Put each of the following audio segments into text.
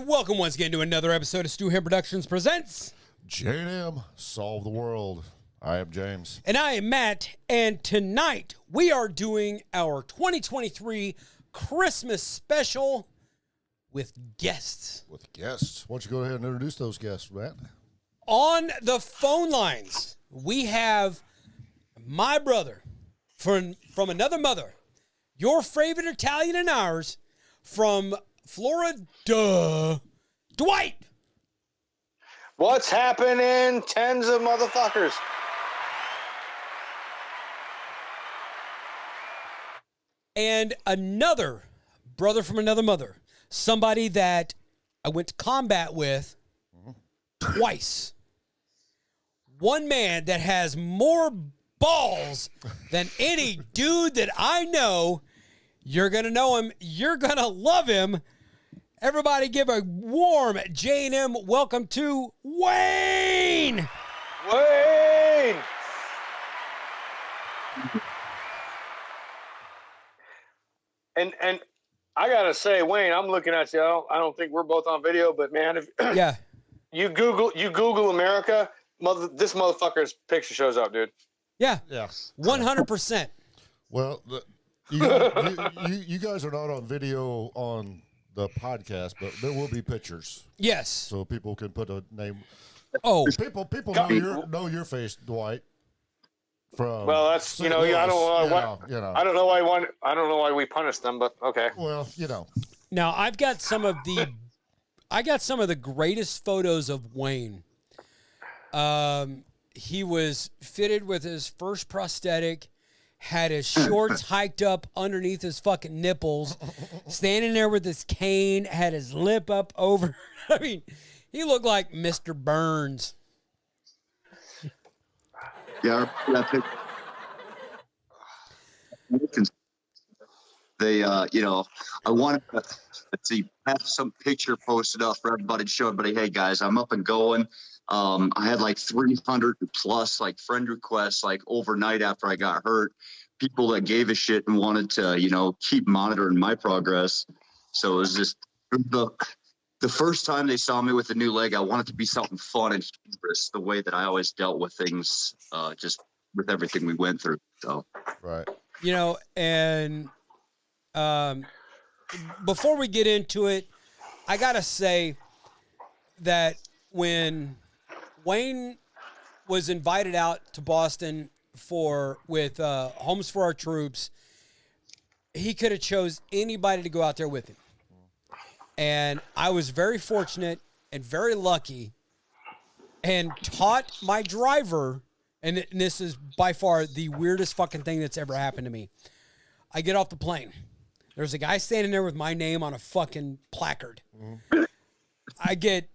And welcome once again to another episode of S2E54 Productions presents J&M Solve the World. I am James. And I am Matt. And tonight we are doing our 2023 Christmas special with guests. Why don't you go ahead and introduce those guests, Matt? On the phone lines, we have my brother from another mother, your favorite Italian and ours, from Florida, Dwight. What's happening, tens of motherfuckers? And another brother from another mother, somebody that I went to combat with twice. One man that has more balls than any dude that I know. You're going to know him. You're going to love him. Everybody give a warm J&M welcome to Wayne. Wayne! And I got to say, Wayne, I'm looking at you. I don't think we're both on video, but man, if Yeah. you Google America, this motherfucker's picture shows up, dude. Yeah. Yeah. 100%. Well, you guys are not on video on the podcast, but there will be pictures, Yes. so people can put a name. Oh, People know your face, Dwight. From Well, that's St. I Louis, don't know I don't know why we punished them, but okay. Well, now I got some of the greatest photos of Wayne. He was fitted with his first prosthetic, had his shorts hiked up underneath his fucking nipples, standing there with his cane, had his lip up over. I mean, he looked like Mr. Burns. Yeah, they, I wanted to have some picture posted up for everybody to show everybody, hey guys, I'm up and going. I had like 300 plus like friend requests like overnight after I got hurt. People that gave a shit and wanted to, keep monitoring my progress. So it was just the first time they saw me with a new leg, I wanted to be something fun and humorous, the way that I always dealt with things, just with everything we went through. So, right. And before we get into it, I got to say that when Wayne was invited out to Boston with Homes for Our Troops, he could have chose anybody to go out there with him. And I was very fortunate and very lucky and taught my driver, and this is by far the weirdest fucking thing that's ever happened to me. I get off the plane. There's a guy standing there with my name on a fucking placard. Mm-hmm. I get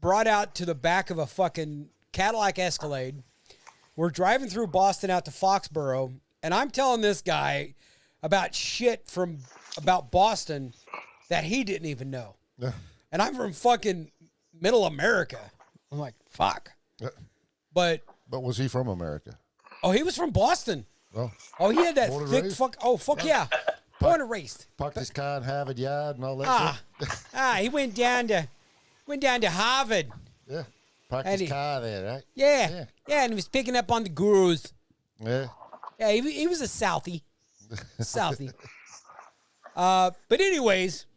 brought out to the back of a fucking Cadillac Escalade. We're driving through Boston out to Foxborough, and I'm telling this guy about shit about Boston that he didn't even know. Yeah. And I'm from fucking middle America. I'm like, fuck. Yeah. But was he from America? Oh, he was from Boston. Oh, he had that thick fuck. Oh, fuck yeah. Born and raised. Parked his car in Harvard Yard and all that shit. He went down to Harvard. Yeah. Parked his car there, right? Yeah. Yeah, and he was picking up on the gurus. Yeah. Yeah, he was a Southie. But anyways,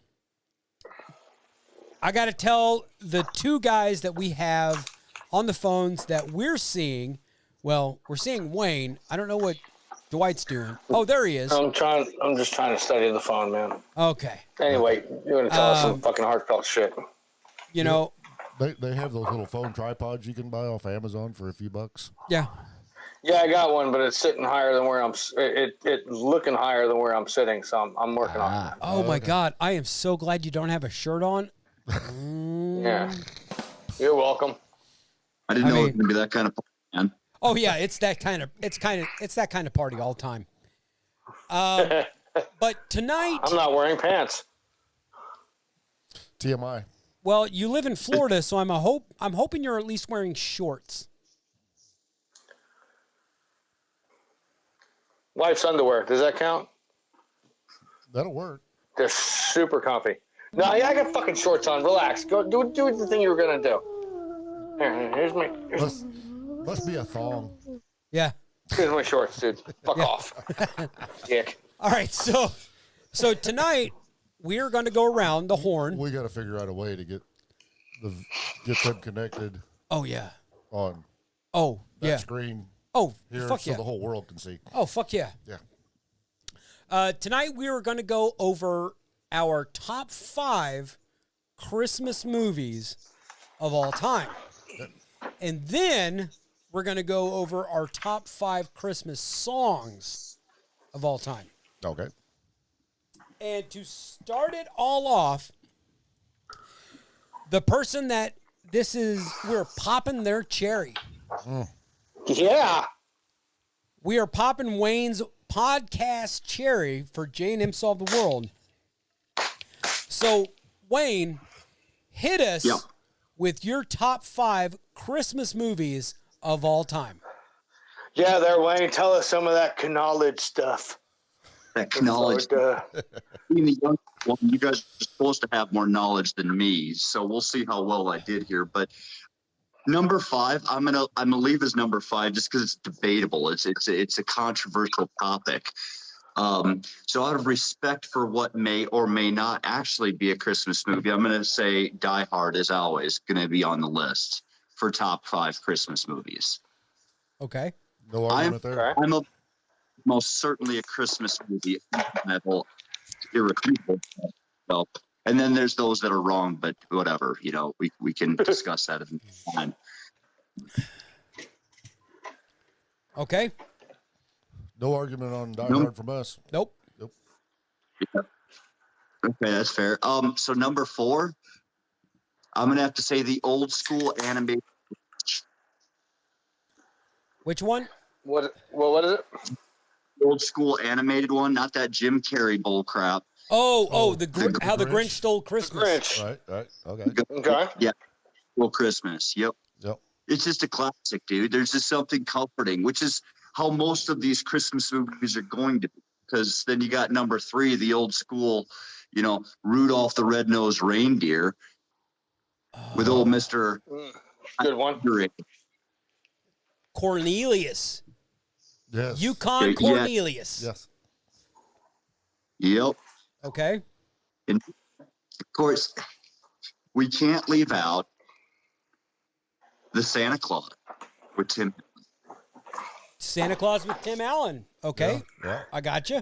I got to tell the two guys that we have on the phones that we're seeing. Well, we're seeing Wayne. I don't know what Dwight's doing. Oh, there he is. I'm just trying to study the phone, man. Okay. Anyway, you're gonna tell us some fucking heartfelt shit. They have those little phone tripods you can buy off Amazon for a few bucks. Yeah. Yeah, I got one, but it's sitting higher than where it's looking higher than where I'm sitting, so I'm working on it. Oh my God, I am so glad you don't have a shirt on. Yeah, you're welcome. I didn't know it was gonna be that kind of man. Oh yeah, it's that kind of party all the time. But tonight, I'm not wearing pants. TMI. Well, you live in Florida, so I'm hoping you're at least wearing shorts. Wife's underwear, does that count? That'll work. They're super comfy. No, yeah, I got fucking shorts on. Relax. Go do the thing you were gonna do. Here's Must be a thong. Yeah. here's my shorts, dude. Fuck off, dick. All right. So tonight we are going to go around the horn. We got to figure out a way to get them connected Oh yeah. on Oh that yeah. screen Oh here fuck so yeah. the whole world can see. Oh fuck yeah. Yeah. Tonight we are going to go over our top 5 Christmas movies of all time. And then we're going to go over our top 5 Christmas songs of all time. Okay. And to start it all off, the person that we're popping their cherry. Yeah. We are popping Wayne's podcast cherry for J&M Solve the World. So, Wayne, hit us with your top 5 Christmas movies of all time. Yeah, there, Wayne. Tell us some of that knowledge stuff. That knowledge. Being the young one, you guys are supposed to have more knowledge than me, so we'll see how well I did here. But number 5, I'm gonna leave as number 5 just because it's debatable. It's a controversial topic. So out of respect for what may or may not actually be a Christmas movie, I'm gonna say Die Hard is always gonna be on the list for top 5 Christmas movies. Okay. No argument there. I'm most certainly a Christmas movie. Irrefutable. So, and then there's those that are wrong, but whatever, we can discuss that at the time. Okay. No argument on Die Hard from us. Nope. Yeah. Okay, that's fair. So number 4, I'm gonna have to say the old school animated. Which one? What is it? Old school animated one, not that Jim Carrey bull crap. Oh, how the Grinch. Grinch Stole Christmas. Grinch. Right. Okay. Okay. Yeah. Well, Christmas. Yep. It's just a classic, dude. There's just something comforting, which is how most of these Christmas movies are going to be. Because then you got number 3, the old school, Rudolph the Red-Nosed Reindeer with old Mr. Good one. Cornelius. Yes. Yukon Cornelius. Yes. Yep. Okay. And of course, we can't leave out the Santa Claus with Tim. Santa Claus with Tim Allen. Okay. Yeah. I got you.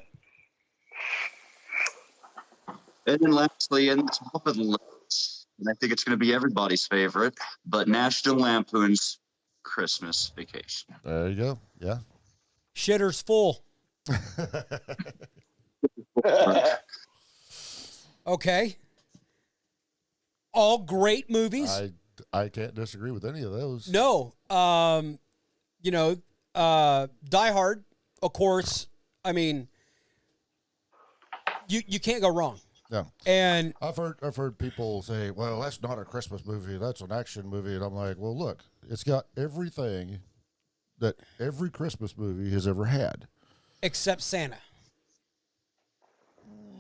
And then lastly, in the top of the list, and I think it's going to be everybody's favorite, but National Lampoon's Christmas Vacation. There you go. Yeah. Shitter's full. Okay. All great movies. I can't disagree with any of those. No. Die Hard, of course. I mean, you can't go wrong. Yeah. And I've heard people say, "Well, that's not a Christmas movie. That's an action movie." And I'm like, "Well, look, it's got everything that every Christmas movie has ever had, except Santa.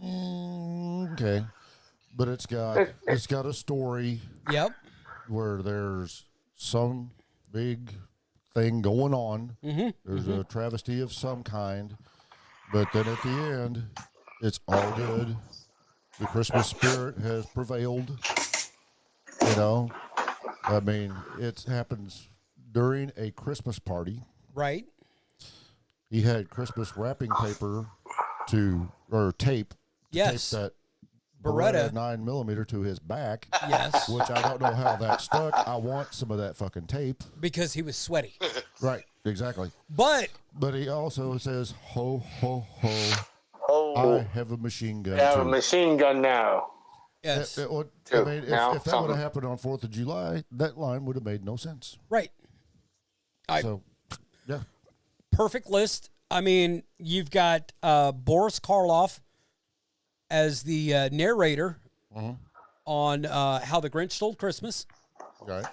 Okay, but it's got a story. Yep. Where there's some big thing going on. Mm-hmm. There's a travesty of some kind, but then at the end, it's all good. The Christmas spirit has prevailed. I mean, it happens during a Christmas party. Right. He had Christmas wrapping paper tape. Yes. Tape that Beretta 9mm to his back. Yes. Which I don't know how that stuck. I want some of that fucking tape. Because he was sweaty. Right. Exactly. But he also says, "Ho, ho, ho. Oh, I have a machine gun." I have a too." machine gun now. yes. I mean, if Now, that would something. have happened on 4th of July, that line would have made no sense. Right. So, yeah. Perfect list. I mean, you've got Boris Karloff as the narrator on How the Grinch Stole Christmas. Right.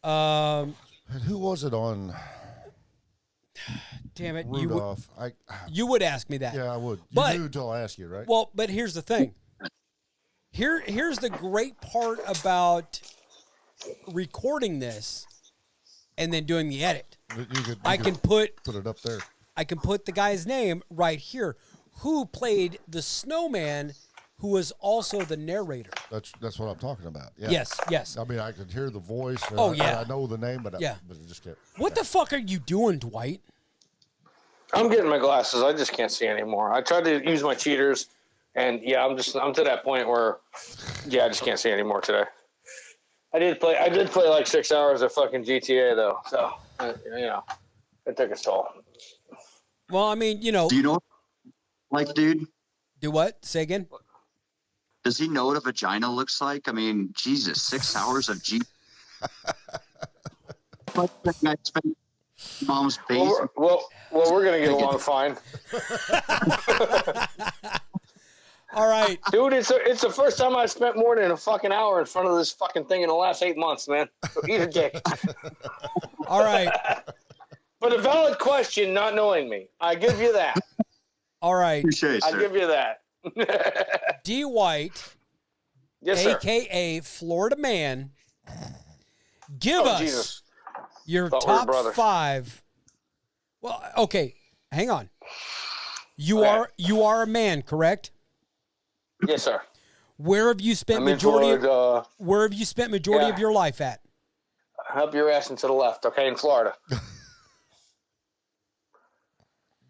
Um, And who was it on damn it. Rudolph? You would ask me that. Yeah, I would. You But- knew until I asked you, right? Well, but here's the thing. Here's the great part about recording this and then doing the edit. I can put it up there. I can put the guy's name right here, who played the snowman, who was also the narrator. That's what I'm talking about. Yeah. Yes. I mean, I can hear the voice. And I know the name, but yeah. But I just can't. What the fuck are you doing, Dwight? I'm getting my glasses. I just can't see anymore. I tried to use my cheaters, and I'm to that point where, I just can't see anymore today. I did play like 6 hours of fucking GTA though, so it took its toll. Well, I mean, Do you know, like, dude? Do what? Say again. Does he know what a vagina looks like? I mean, Jesus, 6 hours of G. I spent mom's basement. Well, we're gonna get along fine. All right, dude. It's the first time I spent more than a fucking hour in front of this fucking thing in the last 8 months, man. So eat a dick. All right. But a valid question, not knowing me. I give you that. All right. I give you that. D. White, yes, a.k.a. Florida Man, give us Jesus. your top 5. Well, okay, hang on. You are a man, correct? Yes, sir. Where have you spent Where have you spent majority of your life at? Help your ass into the left, okay? In Florida.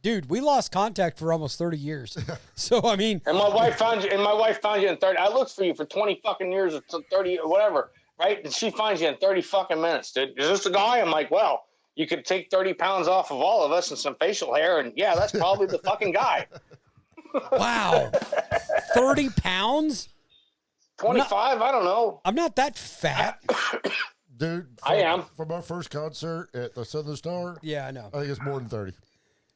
Dude, we lost contact for almost 30 years. So I mean, and my wife found you. In 30. I looked for you for 20 fucking years, or 30, or whatever, right? And she finds you in 30 fucking minutes, dude. Is this the guy? I'm like, well, you could take 30 pounds off of all of us and some facial hair, and that's probably the fucking guy. Wow. 30 pounds? 25? I don't know. I'm not that fat. Dude, I am. From our first concert at the Southern Star. Yeah, I know. I think it's more than 30.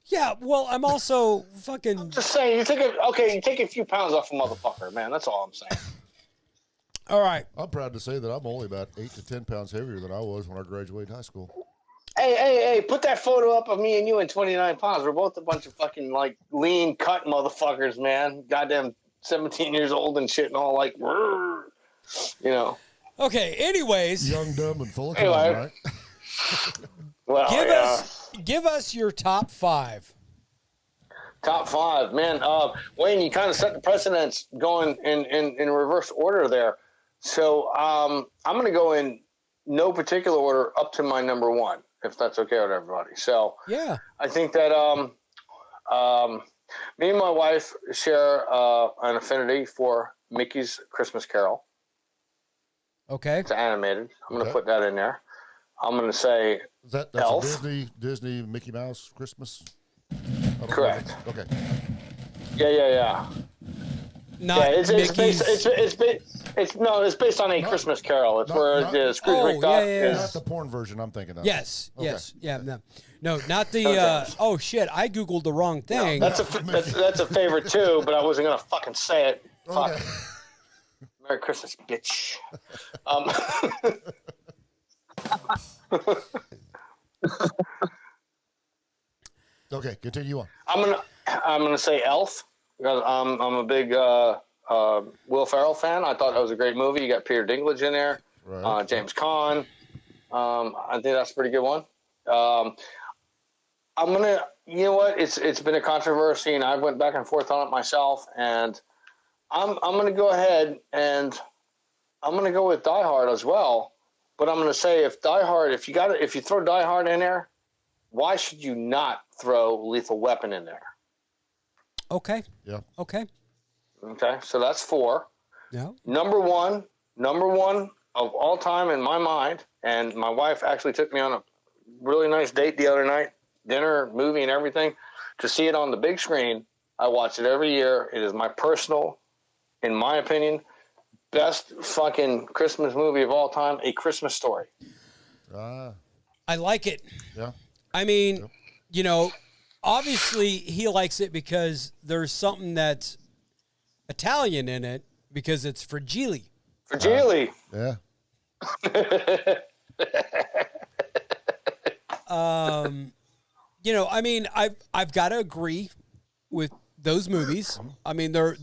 Yeah, well, I'm also fucking... I'm just saying, you take a few pounds off a motherfucker, man. That's all I'm saying. All right. I'm proud to say that I'm only about 8 to 10 pounds heavier than I was when I graduated high school. Hey, put that photo up of me and you in 29 pounds. We're both a bunch of fucking, like, lean cut motherfuckers, man. Goddamn 17 years old and shit and all, like, Okay, anyways. Young, dumb, and full of cum, right? Well, give us your top 5. Top 5, man. Wayne, you kind of set the precedence going in reverse order there. So I'm going to go in no particular order up to my number 1, if that's okay with everybody. So yeah, I think that me and my wife share an affinity for Mickey's Christmas Carol. Okay, it's animated. I'm going to put that in there. I'm going to say that's Elf. A Disney Mickey Mouse Christmas. Correct. Okay. Yeah. Not Mickey's. It's based on a Christmas Carol. It's where Scrooge McDuck is. Not the porn version I'm thinking of. Yes. Okay. Yes. Yeah. No, not the. Oh shit! I googled the wrong thing. No, that's a favorite too, but I wasn't gonna fucking say it. Fuck. Okay. Merry Christmas, bitch. Okay, continue on. I'm gonna say Elf because I'm a big Will Ferrell fan. I thought that was a great movie. You got Peter Dinklage in there, right. James Caan. I think that's a pretty good one. I'm gonna, you know what? It's been a controversy, and I went back and forth on it myself. And I'm gonna go ahead and I'm gonna go with Die Hard as well. But I'm gonna say if you throw Die Hard in there, why should you not throw Lethal Weapon in there? Okay. Yeah. Okay. Okay. So that's 4. Yeah. Number one of all time in my mind, and my wife actually took me on a really nice date the other night, dinner, movie, and everything, to see it on the big screen. I watch it every year. It is my personal, in my opinion, best fucking Christmas movie of all time, A Christmas Story. I like it. Yeah. I mean, obviously he likes it because there's something that's Italian in it because it's fragile. Fragile. Yeah. I mean, I've got to agree with those movies. I mean, they're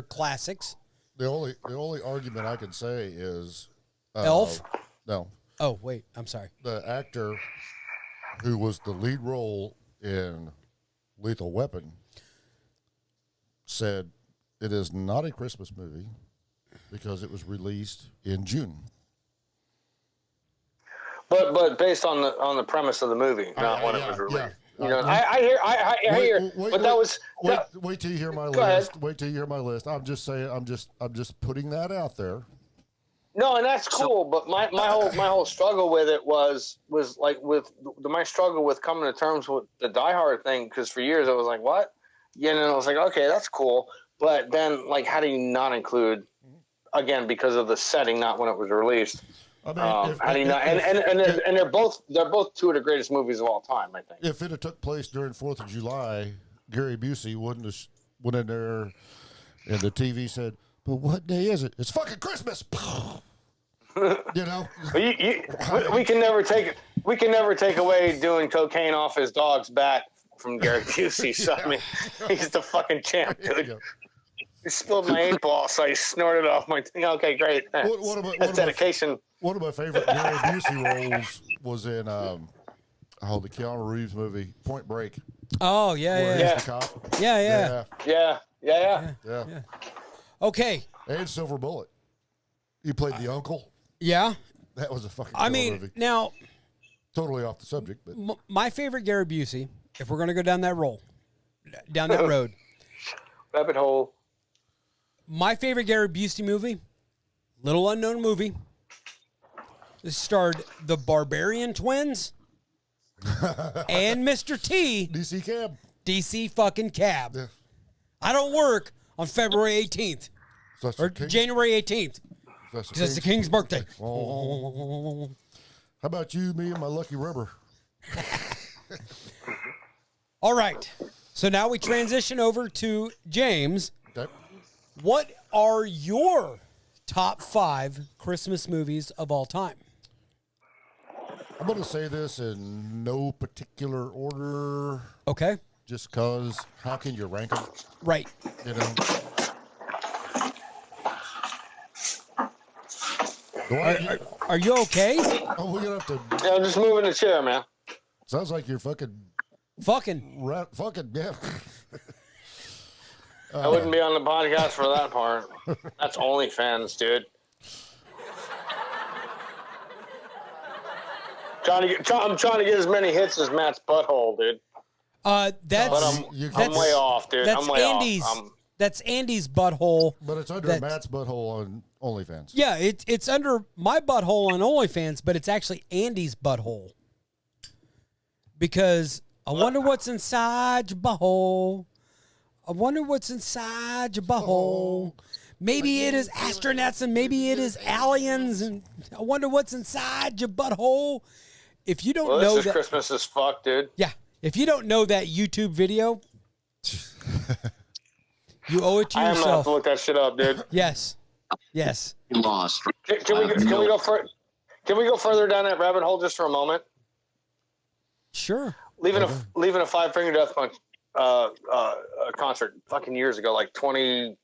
classics. The only argument I can say is Elf? No, Oh, wait. I'm sorry. the actor who was the lead role in Lethal Weapon said it is not a Christmas movie because it was released in June. But based on the premise of the movie, not when it was released. You know, I hear, but that was wait till you hear my Go ahead. list. Wait till you hear my list. I'm just saying. I'm just putting that out there. No, and that's cool. But my whole struggle with it was like with my struggle with coming to terms with the Die Hard thing, because for years I was like, what? You know, I was like, okay, that's cool. But then, like, how do you not include, again, because of the setting, not when it was released? I mean, how do you not? And they're both two of the greatest movies of all time, I think. If it had took place during 4th of July, Gary Busey wouldn't have went in there and the TV said, "But what day is it? It's fucking Christmas." You know, we can never take away doing cocaine off his dog's back from Gary Busey. So I mean, he's the fucking champ, dude. He spilled my 8-ball, so he snorted off my thing. Okay, great. That's dedication. One of my favorite Gary Busey roles was in the Keanu Reeves movie Point Break. Oh, yeah. He's the cop. Yeah. Okay. And Silver Bullet. He played the uncle. Yeah. That was a fucking movie. Now, totally off the subject, but my favorite Gary Busey, if we're going to go down that road, rabbit hole. My favorite Gary Busey movie, little unknown movie. This starred the Barbarian Twins and Mr. T. DC Cab. DC fucking Cab. Yeah. I don't work on February 18th So that's or the King's- January 18th that's because it's the King's birthday. Oh. How about you, me, and my lucky rubber? All right. So now we transition over to James. Okay. What are your top 5 Christmas movies of all time? I'm going to say this in no particular order, Okay. just because how can you rank them? Right. You know? Are you okay? Oh, we're going to have to. Yeah, I'm just moving the chair, man. Sounds like you're fucking. Fucking. Fucking, yeah. I wouldn't be on the podcast for that part. That's OnlyFans, dude. I'm trying to get as many hits as Matt's butthole, dude. That's But I'm way off, dude. That's I'm way Andy's. off. That's Andy's butthole. But it's under Matt's butthole on OnlyFans. Yeah, it's under my butthole on OnlyFans, but it's actually Andy's butthole. Because I wonder what's inside your butthole. I wonder what's inside your butthole. Maybe it is astronauts and maybe it is aliens, and I wonder what's inside your butthole. If you don't know this is that, Christmas as fuck, dude. yeah. If you don't know that YouTube video, you owe it to I am gonna have yourself. to look that shit up, dude. Yes. You lost. Can we go further down that rabbit hole just for a moment? Sure. Leaving a Five Finger Death Punch concert fucking years ago, like 10,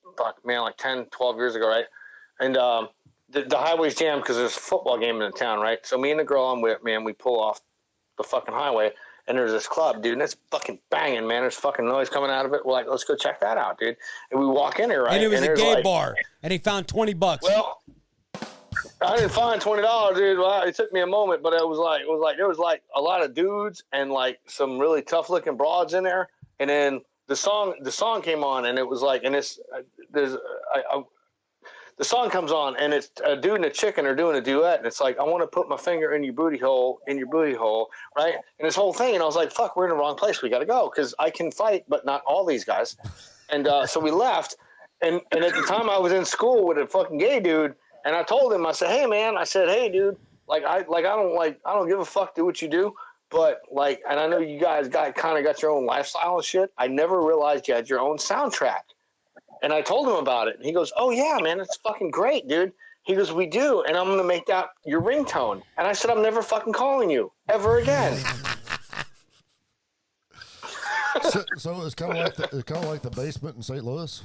12 years ago, right? And the highway's jammed because there's a football game in the town, right? So me and the girl I'm with, man, we pull off the fucking highway, and there's this club, dude, and it's fucking banging, man. There's fucking noise coming out of it. We're like, let's go check that out, dude. And we walk in here, right? And it was a gay like, bar, and he found $20. Well, I didn't find $20, dude. Well, it took me a moment, but it was like there was like a lot of dudes and like some really tough looking broads in there. And then the song came on, and it was like, and the song comes on, and it's a dude and a chicken are doing a duet, and it's like, I want to put my finger in your booty hole, right? And this whole thing, and I was like, fuck, we're in the wrong place. We got to go because I can fight, but not all these guys. And so we left, and at the time I was in school with a fucking gay dude, and I told him, I said, hey man, hey dude, I don't give a fuck, do what you do. But like, and I know you guys kind of got your own lifestyle and shit. I never realized you had your own soundtrack. And I told him about it. And he goes, oh yeah, man, it's fucking great, dude. He goes, we do. And I'm going to make that your ringtone. And I said, I'm never fucking calling you ever again. So it's kind of like the basement in St. Louis.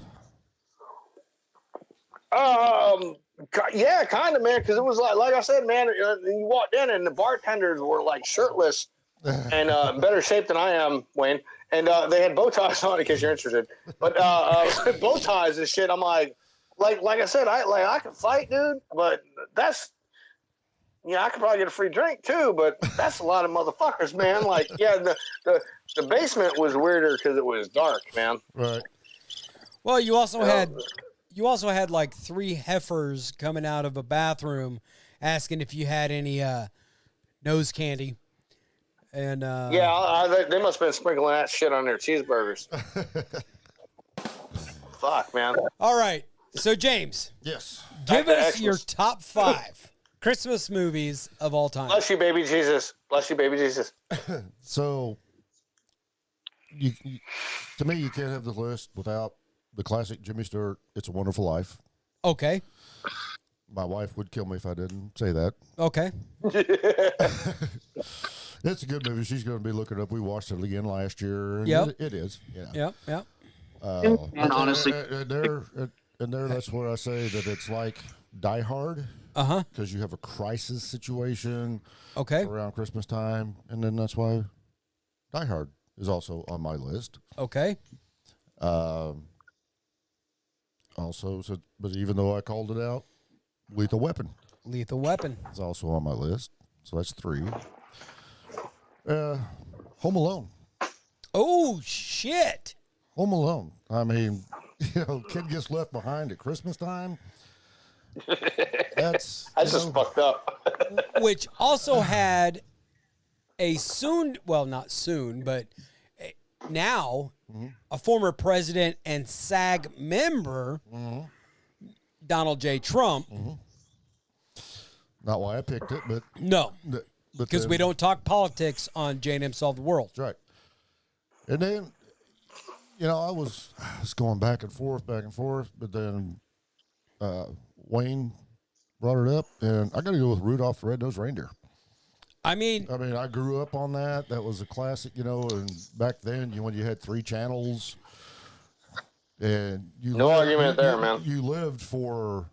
Yeah, kind of, man. Because it was like I said, man. You walked in and the bartenders were like shirtless and in better shape than I am, Wayne. And they had bow ties on in case you're interested. But bow ties and shit. I'm like I said, I can fight, dude. But that's I could probably get a free drink too. But that's a lot of motherfuckers, man. Like, yeah, the basement was weirder because it was dark, man. Right. Well, you also had like 3 heifers coming out of a bathroom asking if you had any nose candy. And they must have been sprinkling that shit on their cheeseburgers. Fuck, man. All right. So, James. Yes. Give us your top 5 Christmas movies of all time. Bless you, baby Jesus. Bless you, baby Jesus. So, to me, you can't have the list without the classic Jimmy Stewart, It's a Wonderful Life. Okay. My wife would kill me if I didn't say that. Okay. It's a good movie. She's going to be looking it up. We watched it again last year. And Yep. It is. Yeah. Yep. And honestly, and there, that's where I say that it's like Die Hard. Uh-huh. Because you have a crisis situation Okay. around Christmas time. And then that's why Die Hard is also on my list. Okay. Also, but even though I called it out, Lethal Weapon Lethal Weapon. is also on my list. So that's 3. Home Alone. Oh, shit. Home Alone. I mean, kid gets left behind at Christmas time. That's just fucked up. Which also had a not soon, but now a former president and SAG member, Donald J. Trump. Not why I picked it, but No, because we don't talk politics on J&M Solve the World. That's right. And then, I was going back and forth, but then Wayne brought it up, and I got to go with Rudolph the Red-Nosed Reindeer. I mean, I grew up on that. That was a classic, and back then, when you had 3 channels, and argument there, man. You lived for,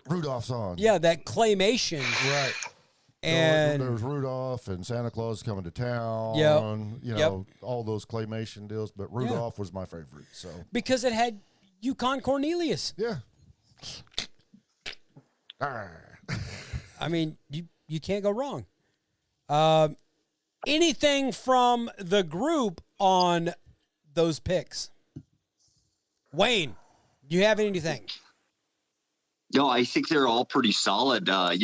Rudolph's on. Yeah, that claymation. Right. And there was Rudolph and Santa Claus coming to town. All those claymation deals. But Rudolph was my favorite. So because it had Yukon Cornelius. Yeah. I mean, you can't go wrong. Anything from the group on those picks? Wayne, do you have anything? I think they're all pretty solid. I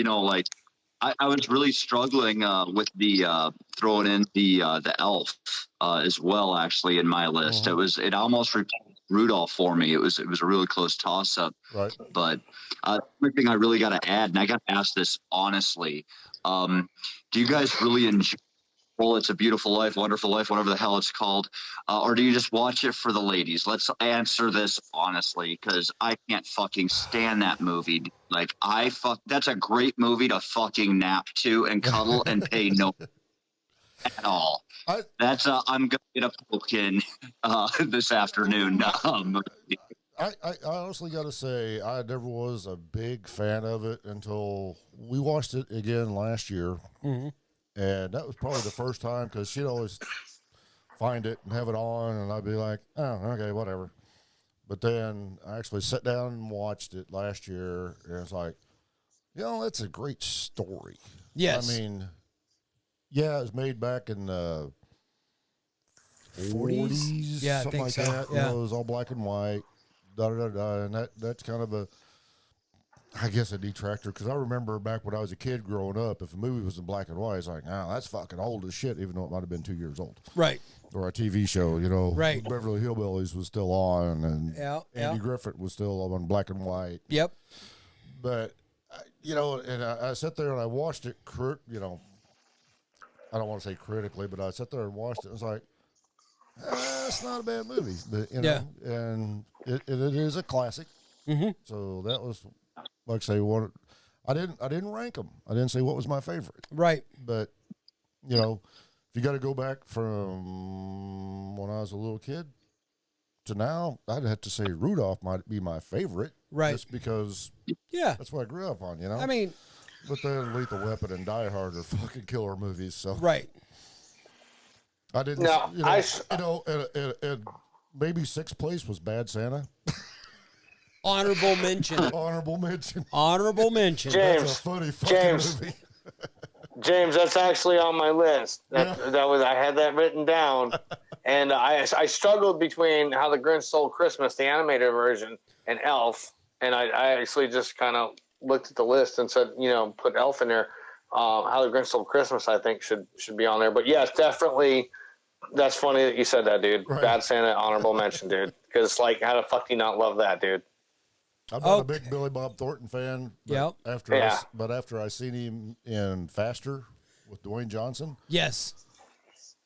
was really struggling with the throwing in the elf as well. Actually, in my list, it almost replaced Rudolph for me. It was a really close toss up. Right. But one thing I really got to add, and I got to ask this honestly, do you guys really enjoy It's a Beautiful Life, Wonderful Life, whatever the hell it's called? Or do you just watch it for the ladies? Let's answer this honestly, because I can't fucking stand that movie. Like, that's a great movie to fucking nap to and cuddle and pay no at all. I'm going to get a pumpkin this afternoon. I honestly got to say, I never was a big fan of it until we watched it again last year. Mm-hmm. And that was probably the first time, because she'd always find it and have it on, and I'd be like, oh, okay, whatever. But then I actually sat down and watched it last year, and it's like, that's a great story. Yes. I mean, it was made back in the 40s, yeah, something like so. that. Yeah. It was all black and white, and that's kind of a detractor, because I remember back when I was a kid growing up, if a movie was in black and white, it's like, that's fucking old as shit, even though it might have been 2 years old. Right. Or a TV show, Right. Beverly Hillbillies was still on, and Andy Griffith was still on black and white. Yep. But, and I sat there and I watched it, I don't want to say critically, but I sat there and watched it, and it's like, it's not a bad movie. But, and it is a classic. Mm-hmm. So that was, like I say, I didn't rank them. I didn't say what was my favorite. Right. But, if you got to go back from when I was a little kid to now, I'd have to say Rudolph might be my favorite. Right. Just because Yeah. that's what I grew up on, you know? I mean, but then Lethal Weapon and Die Hard are fucking killer movies, so. right. I didn't, No, and maybe sixth place was Bad Santa. Honorable mention. Honorable mention. Honorable mention. James, That's a funny fucking movie. James, that's actually on my list. I had that written down, and I struggled between How the Grinch Stole Christmas, the animated version, and Elf, and I actually just kind of looked at the list and said, put Elf in there. How the Grinch Stole Christmas, I think should be on there. But yes, definitely. That's funny that you said that, dude. Right. Bad Santa, honorable mention, dude. Because how the fuck do you not love that, dude? I'm not a big Billy Bob Thornton fan. But Yep. after I seen him in Faster with Dwayne Johnson, Yes.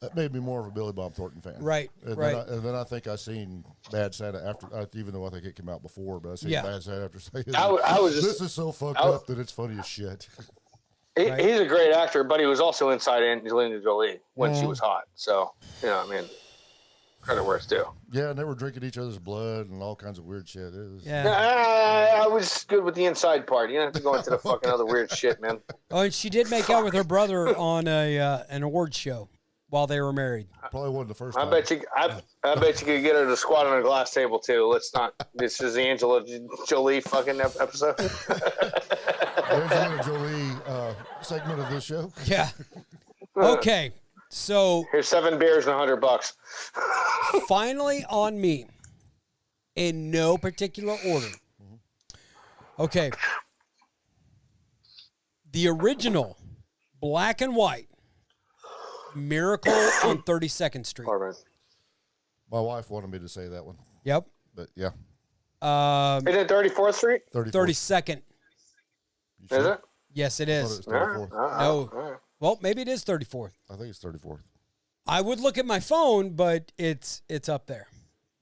that made me more of a Billy Bob Thornton fan. Right. And Right. Then I think I seen Bad Santa after, even though I think it came out before, but I seen Bad Santa after saying, this is so fucked up that it's funny as shit. He's a great actor, but he was also inside Angelina Jolie when she was hot. So, credit where it's due. Yeah, and they were drinking each other's blood and all kinds of weird shit. It was, I was good with the inside part. You don't have to go into the fucking other weird shit, man. Oh, and she did make out with her brother on an award show while they were married. Probably wasn't the first time. I bet you could get her to squat on a glass table too. Let's not. This is the Angela Jolie fucking episode. Angelina Jolie segment of this show. Yeah. Okay. So Here's 7 beers and $100. finally on me, in no particular order. Okay. The original black and white Miracle on 32nd Street. All right. My wife wanted me to say that one, Yep. but yeah, Is it 34th Street? 32nd. Is it? Yes, it I thought is. it was 34th. No. All right. Well, maybe it is 34th. I think it's 34th. I would look at my phone, but it's up there.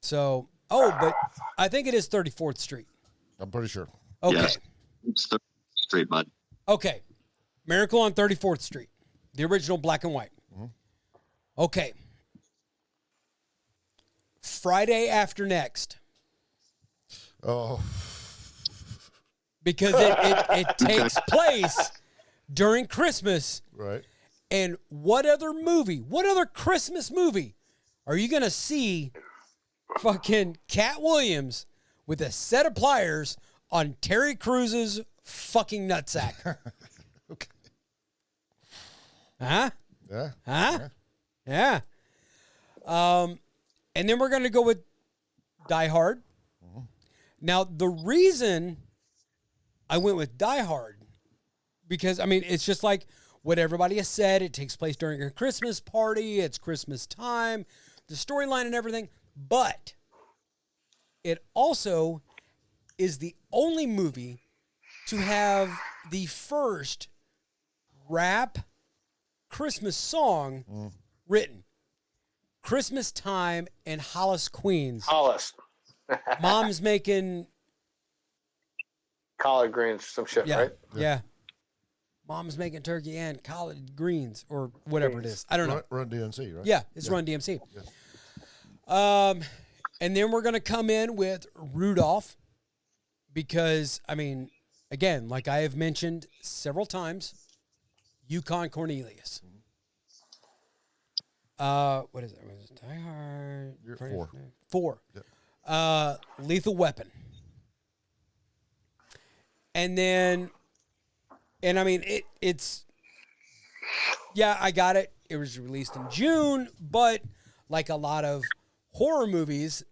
So, but I think it is 34th Street. I'm pretty sure. Okay. Yes. It's the street, bud. Okay. Miracle on 34th Street. The original black and white. Okay. Friday After Next. Oh, Because it takes place during Christmas. right. And what other Christmas movie are you going to see fucking Cat Williams with a set of pliers on Terry Cruz's fucking nutsack? Okay. Huh? Yeah. Huh? Yeah. And then we're going to go with Die Hard. Now, the reason I went with Die Hard, because, it's just like what everybody has said. It takes place during a Christmas party. It's Christmas time, the storyline and everything. But it also is the only movie to have the first rap Christmas song written. Christmas Time in Hollis, Queens. Hollis. Mom's making... Collard greens, some shit, Yeah, right? yeah. Mom's making turkey and collard greens or whatever it is. I don't know. Run DMC, right? Yeah, it's Run DMC. Yeah. And then we're going to come in with Rudolph because, again, like I have mentioned several times, Yukon Cornelius. What is it? Was it Die Hard? You're at 4. 4. Yep. Lethal Weapon. And then, it's, yeah, I got it. It was released in June, but like a lot of horror movies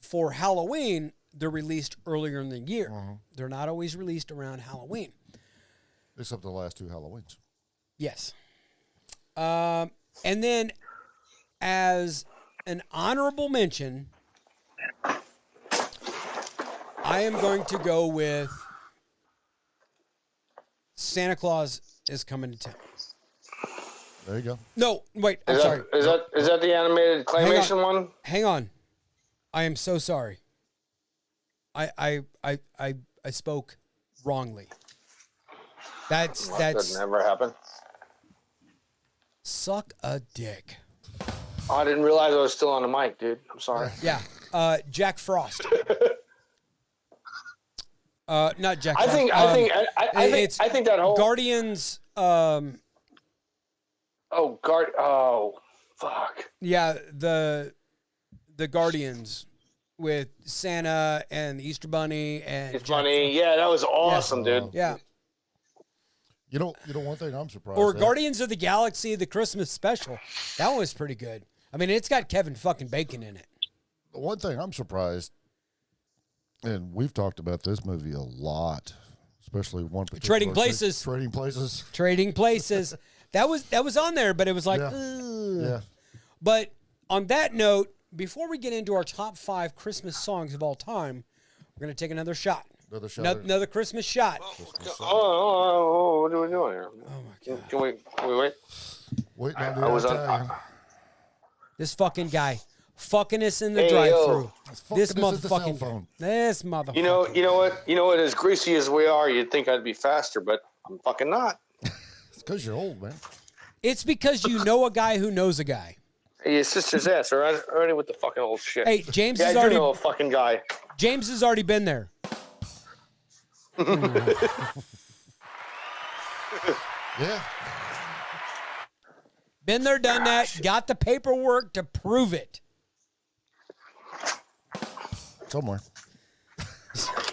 for Halloween, they're released earlier in the year. They're not always released around Halloween. Except the last 2 Halloweens. Yes. And then as an honorable mention, I am going to go with Santa Claus is Coming to Town. There you go. No, wait, I'm sorry. Is that the animated claymation one? Hang on. I am so sorry. I spoke wrongly. That's That never happened. Suck a dick. Oh, I didn't realize I was still on the mic, dude. I'm sorry. Yeah. Jack Frost. Not Jack. I Frost. think that whole Guardians. Oh, fuck. Yeah, the Guardians with Santa and the Easter Bunny and It's Jack funny. Frost. Yeah, that was awesome, dude. Yeah. You know, one thing I'm surprised Or at. Guardians of the Galaxy, the Christmas special. That one was pretty good. I mean, it's got Kevin fucking Bacon in it. The one thing I'm surprised, and we've talked about this movie a lot, especially one particular Trading Places. Trading Places. Trading Places. That was on there, but it was like, Yeah. ugh. Yeah. But on that note, before we get into our top 5 Christmas songs of all time, we're going to take another shot. Another shot. Another Christmas shot. Oh, what are we doing here? Oh, my God. Can we wait? Waiting on I the was on- Italian. This fucking guy. Fucking us in the Hey, drive-through. Fucking This us at the cell motherfucking phone. This motherfucker. You know what? As greasy as we are, you'd think I'd be faster, but I'm fucking not. It's because you're old, man. It's because you know a guy who knows a guy. Hey, your sister's ass already with the fucking old shit. Hey, James yeah, has I do already know a fucking guy. James has already been there. Yeah. Been there, done that. Got the paperwork to prove it. Somewhere.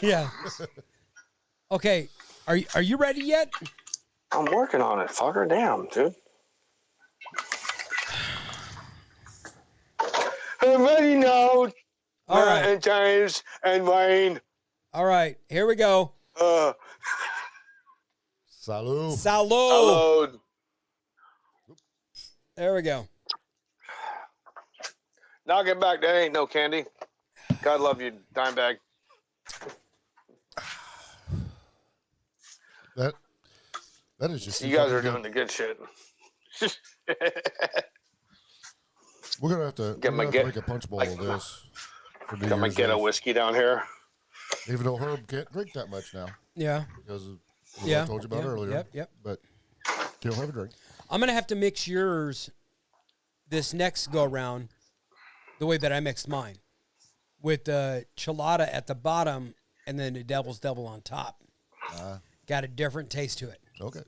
Yeah. Okay. Are you ready yet? I'm working on it, fucker. Damn, dude. I'm ready now. All right. And James and Wayne. All right. Here we go. Salud. Salud. Hello. There we go. Knock it back. That ain't no candy. God love you, dime bag. That is just. You guys are doing the good shit. We're gonna have to make a punch bowl of this. For New Got my Year's ghetto Eve. whiskey down here. Even though Herb can't drink that much now Yeah. because of what Yeah. I told you about Yeah. earlier. Yep. But he'll have a drink. I'm gonna have to mix yours this next go round the way that I mixed mine, with the chilada at the bottom and then the devil's double on top. Got a different taste to it. Okay.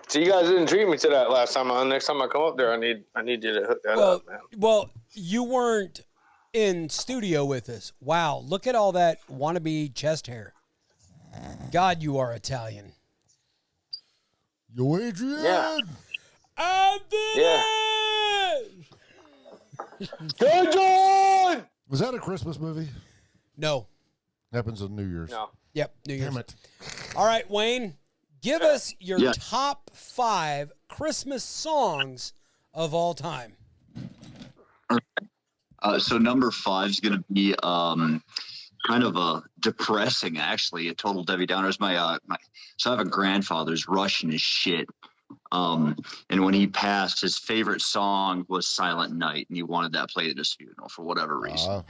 So you guys didn't treat me to that last time. Next time I come up there, I need you to hook that up, man. Well, you weren't in studio with us. Wow, look at all that wannabe chest hair. God, you are Italian. Yo, Adrian. Yeah. Yeah. John! Was that a Christmas movie? No. Happens on New Year's. No. Yep. New Year's. Damn it. All right, Wayne, give us your Yeah. top 5 Christmas songs of all time. So number 5 is going to be kind of a depressing, actually, a total Debbie Downer. So I have a grandfather who's Russian as shit. And when he passed, his favorite song was Silent Night, and he wanted that played at his funeral for whatever reason.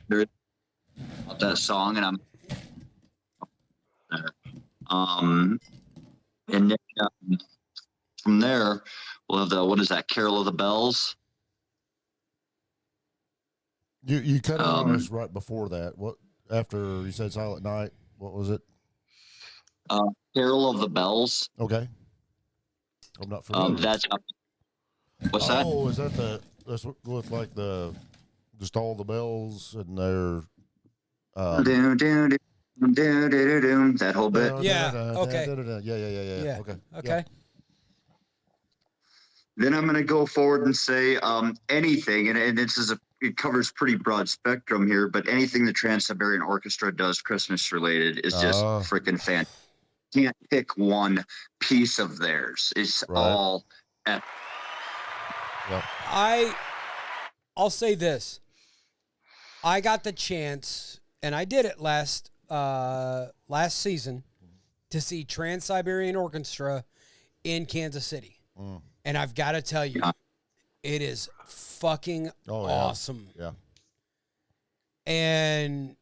There's that song, and and then from there we'll have what is that? Carol of the Bells. You cut on us right before that. What after you said Silent Night? What was it? Carol of the Bells. Okay. I'm not familiar. What's that? Oh, is that that's with like just all the bells and their That whole bit. Yeah, okay. Yeah. Okay. Okay. Then I'm going to go forward and say anything, and it covers pretty broad spectrum here, but anything the Trans-Siberian Orchestra does Christmas related is just freaking fantastic. Can't pick one piece of theirs. It's all epic. Yep. I'll say this. I got the chance, and I did it last season, to see Trans-Siberian Orchestra in Kansas City. And I've got to tell you, it is fucking awesome. Yeah. And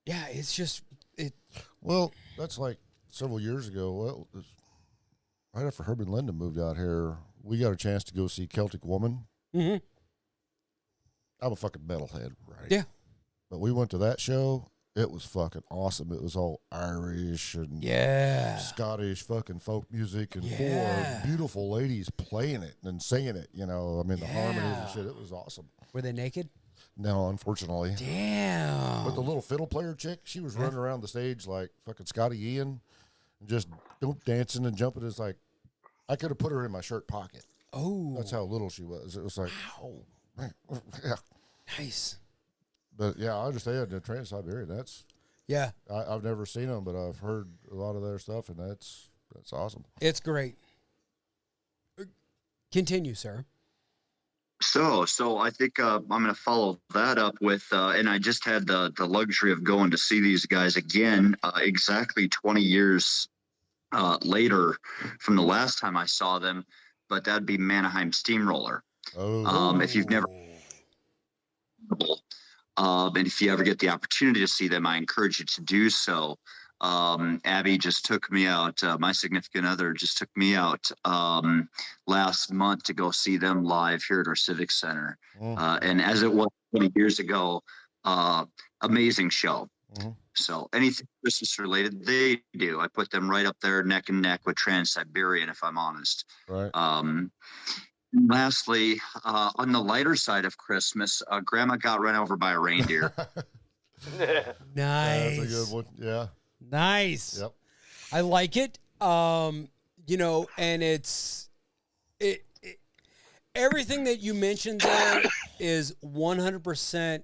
yeah, it's just Well, that's like several years ago. Well, right after Herb and Linda moved out here, we got a chance to go see Celtic Woman. Mm-hmm. I'm a fucking metalhead, right? Yeah. But we went to that show. It was fucking awesome. It was all Irish and Scottish fucking folk music and four beautiful ladies playing it and singing it. You know, I mean, the harmonies and shit. It was awesome. Were they naked? No, unfortunately. Damn. But the little fiddle player chick, she was running around the stage like fucking Scotty Ian, and just dancing and jumping. It's like I could have put her in my shirt pocket. Oh, that's how little she was. It was like, yeah, nice. But yeah, I understand the Trans-Siberian. That's I've never seen them, but I've heard a lot of their stuff, and that's awesome. It's great. Continue, sir. So I think I'm going to follow that up with, and I just had the luxury of going to see these guys again, exactly 20 years later from the last time I saw them, but that'd be Mannheim Steamroller. Oh. If you've never, and if you ever get the opportunity to see them, I encourage you to do so. Abby just took me out. My significant other just took me out last month to go see them live here at our Civic Center. And as it was 20 years ago, amazing show. So anything Christmas related, they do. I put them right up there neck and neck with Trans-Siberian, if I'm honest. Right. Lastly, on the lighter side of Christmas, Grandma got run over by a reindeer. Nice. That's a good one. Yeah. Nice. Yep. I like it. You know, and everything that you mentioned there is 100%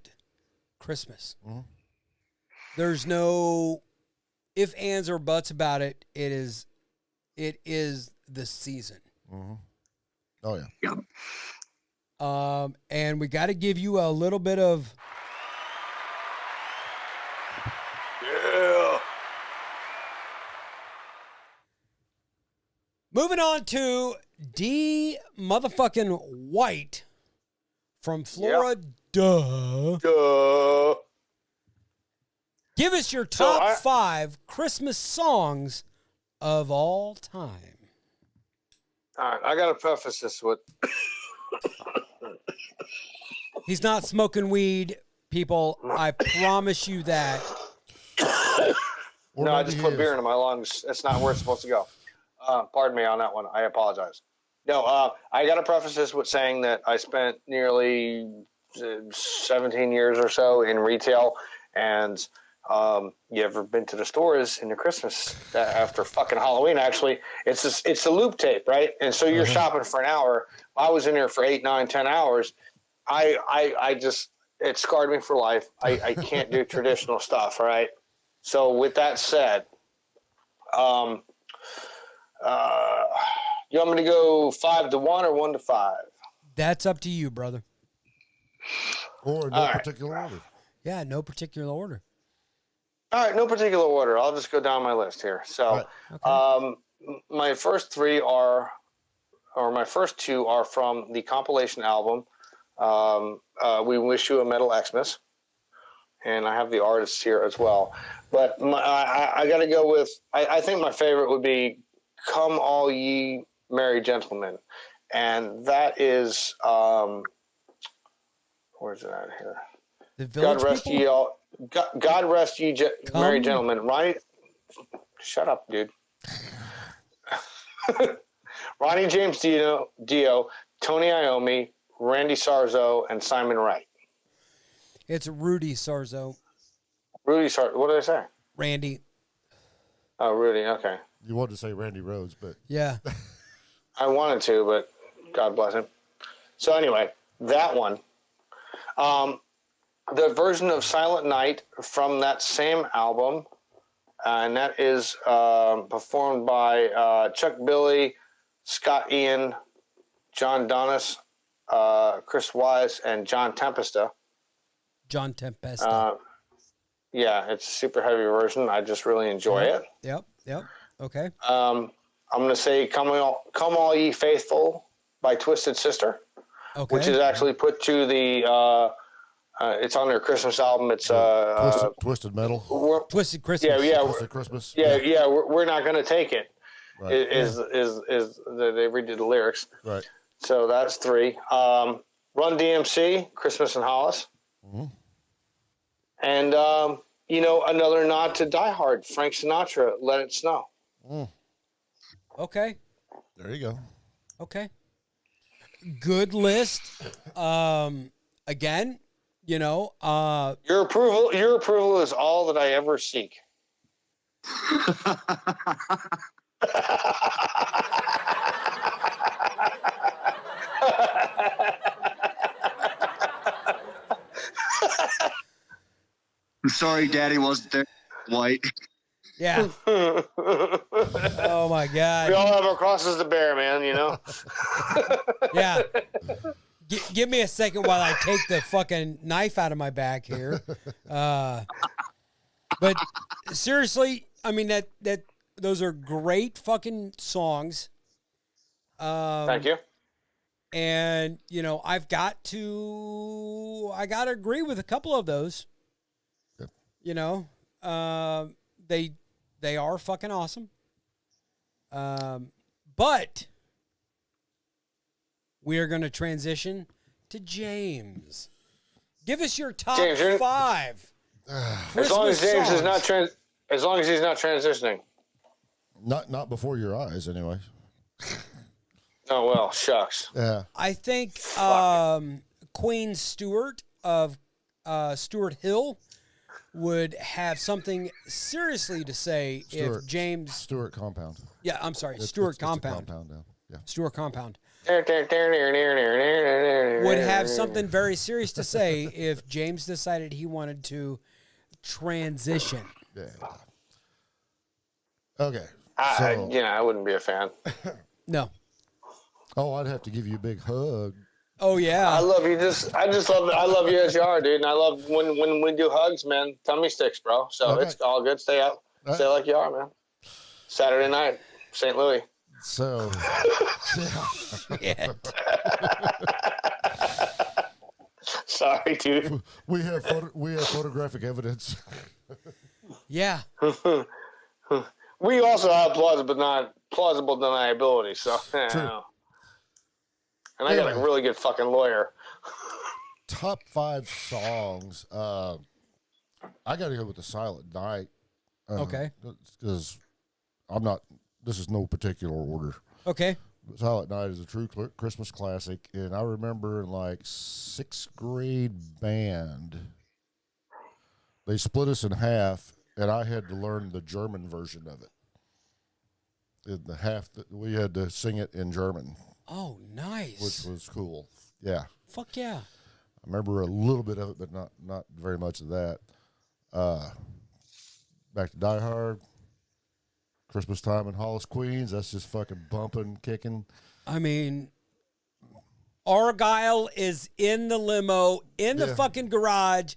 Christmas. There's no if, ands, or buts about it. It is the season. Oh yeah. Yep. And we got to give you a little bit of. Moving on to D motherfucking White from Florida. Duh. Give us your top 5 Christmas songs of all time. All right, I got to preface this with He's not smoking weed, people. I promise you that. no, I just put beer into my lungs. That's not where it's supposed to go. Pardon me on that one. I apologize. No, I got to preface this with saying that I spent nearly 17 years or so in retail, and you ever been to the stores in the Christmas after fucking Halloween? Actually, it's a loop tape, right? And so you're shopping for an hour. I was in there for 8, 9, 10 hours. I just it scarred me for life. I can't do traditional stuff, right? So with that said, you want me to go 5 to 1 or 1 to 5? That's up to you, brother. Or no particular order. Yeah, no particular order. All right, no particular order. I'll just go down my list here. So, my first 2 are from the compilation album, We Wish You a Metal Xmas. And I have the artists here as well. But I got to go with, I think my favorite would be Come All Ye Merry Gentlemen. And that is, where's it at here? The Village God rest People? ye all. God rest ye merry gentlemen. Ronnie, shut up, dude. Ronnie James Dio, Tony Iommi, Randy Sarzo, and Simon Wright. It's Rudy Sarzo. Rudy Sarzo. What did I say? Randy. Oh, Rudy. Okay. You wanted to say Randy Rhoads, but Yeah. I wanted to, but God bless him. So anyway, that one. The version of Silent Night from that same album, and that is performed by Chuck Billy, Scott Ian, John Donis, Chris Wise, and John Tempesta. John Tempesta. Yeah, it's a super heavy version. I just really enjoy it. Yep. Okay. I'm going to say Come All Ye Faithful by Twisted Sister, which is actually put to the... it's on their Christmas album. It's Twisted Metal. Twisted Christmas. Yeah. Twisted Christmas. Yeah. We're not going to take it. Right. Is they redid the lyrics. Right. So that's 3. Run DMC, Christmas in Hollis. Mm-hmm. And, another nod to Die Hard, Frank Sinatra, Let It Snow. Okay. There you go. Okay. Good list. Again, Your approval is all that I ever seek. I'm sorry Daddy wasn't there, Dwight. yeah. Oh my We God. all have our crosses to bear, man, Yeah. Give me a second while I take the fucking knife out of my back here. But seriously, I mean that those are great fucking songs. Thank you. And I got to agree with a couple of those. Yep. They are fucking awesome. But we are going to transition to James. Give us your top James, 5. As long as James is songs. not as long as he's not transitioning. Not before your eyes, anyway. Oh well, shucks. Yeah. I think Queen Stewart of Stuart Hill would have something seriously to say if James Stewart Compound. Yeah, I'm sorry, Stewart It's a Compound. compound now. Yeah. Stewart Compound Would would have something very serious to say if James decided he wanted to transition. Yeah. Okay. I wouldn't be a fan. No. Oh, I'd have to give you a big hug. Oh yeah. I love you. I love you as you are, dude. And I love when we do hugs, man. Tummy sticks, bro. So Okay. It's all good. Stay out. Stay like you are, man. Saturday night, St. Louis. So, Yeah. Sorry, dude. we have photographic evidence. Yeah. We also have plausible deniability. So, True. And I got a Anyway. really good fucking lawyer. Top 5 songs. I got to go with the Silent Night. Okay. Because I'm not. This is no particular order. Okay. Silent Night is a true Christmas classic, and I remember in like 6th grade band, they split us in half, and I had to learn the German version of it. In the half that we had to sing it in German, Oh, nice. which was cool. Yeah, Fuck yeah. I remember a little bit of it, but not very much of that. Back to Die Hard. Christmas Time in Hollis, Queens. That's just fucking bumping, kicking. I mean, Argyle is in the limo, in the Yeah. fucking garage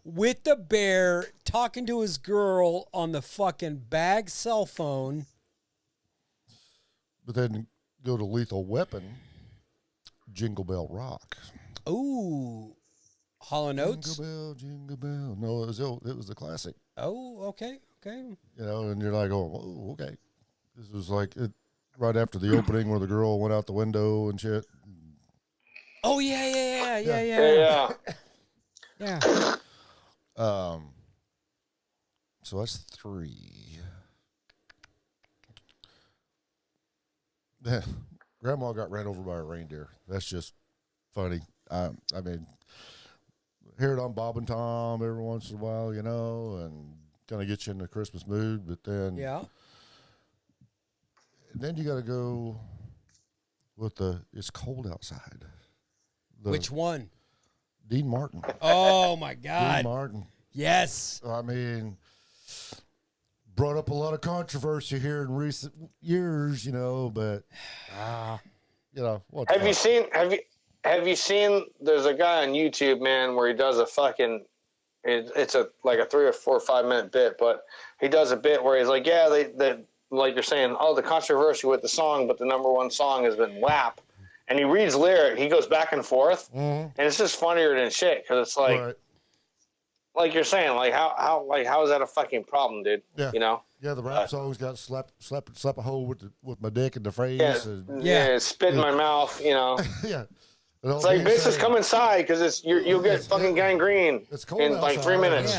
with the bear, talking to his girl on the fucking bag cell phone. But then go to Lethal Weapon, Jingle Bell Rock. Ooh. Hall & Oates. Jingle Bell, Jingle Bell. No, it was the classic. Oh, okay. Okay. And you're like, oh, okay. This was like right after the opening where the girl went out the window and shit. Oh, yeah. Yeah. Yeah. So that's 3. Grandma got ran over by a reindeer. That's just funny. I mean, hear it on Bob and Tom every once in a while, and kind of get you in the Christmas mood. But then, Yeah. then you got to go with It's Cold Outside. Which one? Dean Martin. Oh, my Dean God. Martin. Yes. I mean, brought up a lot of controversy here in recent years, but what? Have you seen? There's a guy on YouTube, man, where he does a fucking. It's like a 3 or 4 or 5 minute bit, but he does a bit where he's like, yeah, they like you're saying, the controversy with the song, but the number one song has been WAP, and he reads lyric, he goes back and forth, and it's just funnier than shit because it's like, Right. like you're saying, like how is that a fucking problem, dude? Yeah. Yeah, the rap songs got slap a hole with my dick in the face. Yeah, And, yeah, spit in my mouth, yeah. It's like, bitch, just come inside because you'll get fucking gangrene It's cold in like 3 minutes.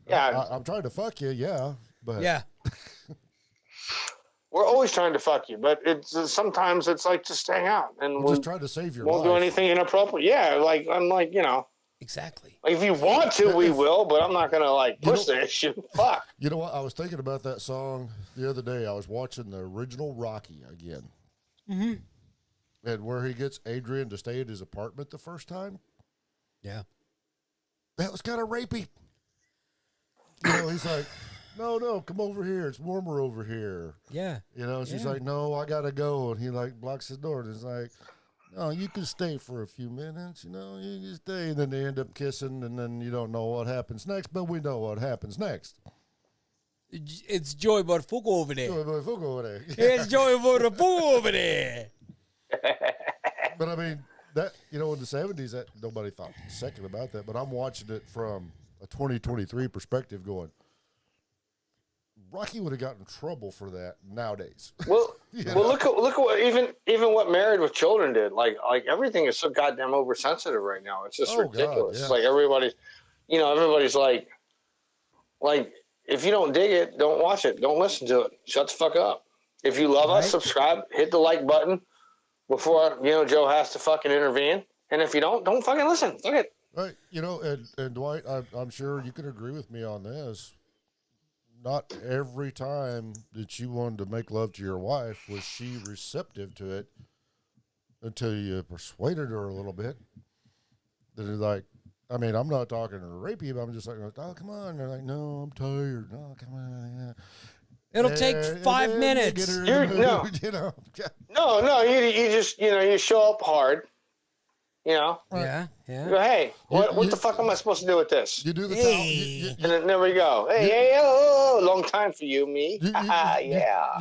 Yeah. I'm trying to fuck you, yeah, but Yeah. We're always trying to fuck you, but sometimes it's like just hang out and we're just trying to save your won't life. do anything inappropriate. Yeah, like I'm like, Exactly. like if you want to, we will, but I'm not gonna like push the issue. Fuck. You know what? I was thinking about that song the other day. I was watching the original Rocky again. Mm-hmm. And where he gets Adrian to stay at his apartment the first time. Yeah. That was kind of rapey. You know, he's like, no, come over here. It's warmer over here. Yeah. You know, she's like, no, I got to go. And he like blocks his door. And he's like, no, you can stay for a few minutes. You know, you can stay. And then they end up kissing. And then you don't know what happens next, but we know what happens next. It's Joey Barfugo over there. Joey Barfugo over there. It's Joey Barfugo over there. But I mean, that, in the 70s, that nobody thought a second about that. But I'm watching it from a 2023 perspective going, Rocky would have gotten in trouble for that nowadays. Well, look at what even what Married with Children did. Like everything is so goddamn oversensitive right now. It's just ridiculous. God, yeah. It's like everybody's like if you don't dig it, don't watch it, don't listen to it. Shut the fuck up. If you love us, subscribe, hit the like button before Joe has to fucking intervene. And if you don't fucking listen. Fuck it. Right, and Dwight, I'm sure you could agree with me on this. Not every time that you wanted to make love to your wife was she receptive to it until you persuaded her a little bit. That is like, I mean, I'm not talking rapey, but I'm just like, oh, come on. They're like, no, I'm tired. No, come on. It'll take 5 minutes. No, you just you show up hard. Yeah. You go, hey, what the fuck am I supposed to do with this? You do the and then there we go. Hey, long time for you, me. You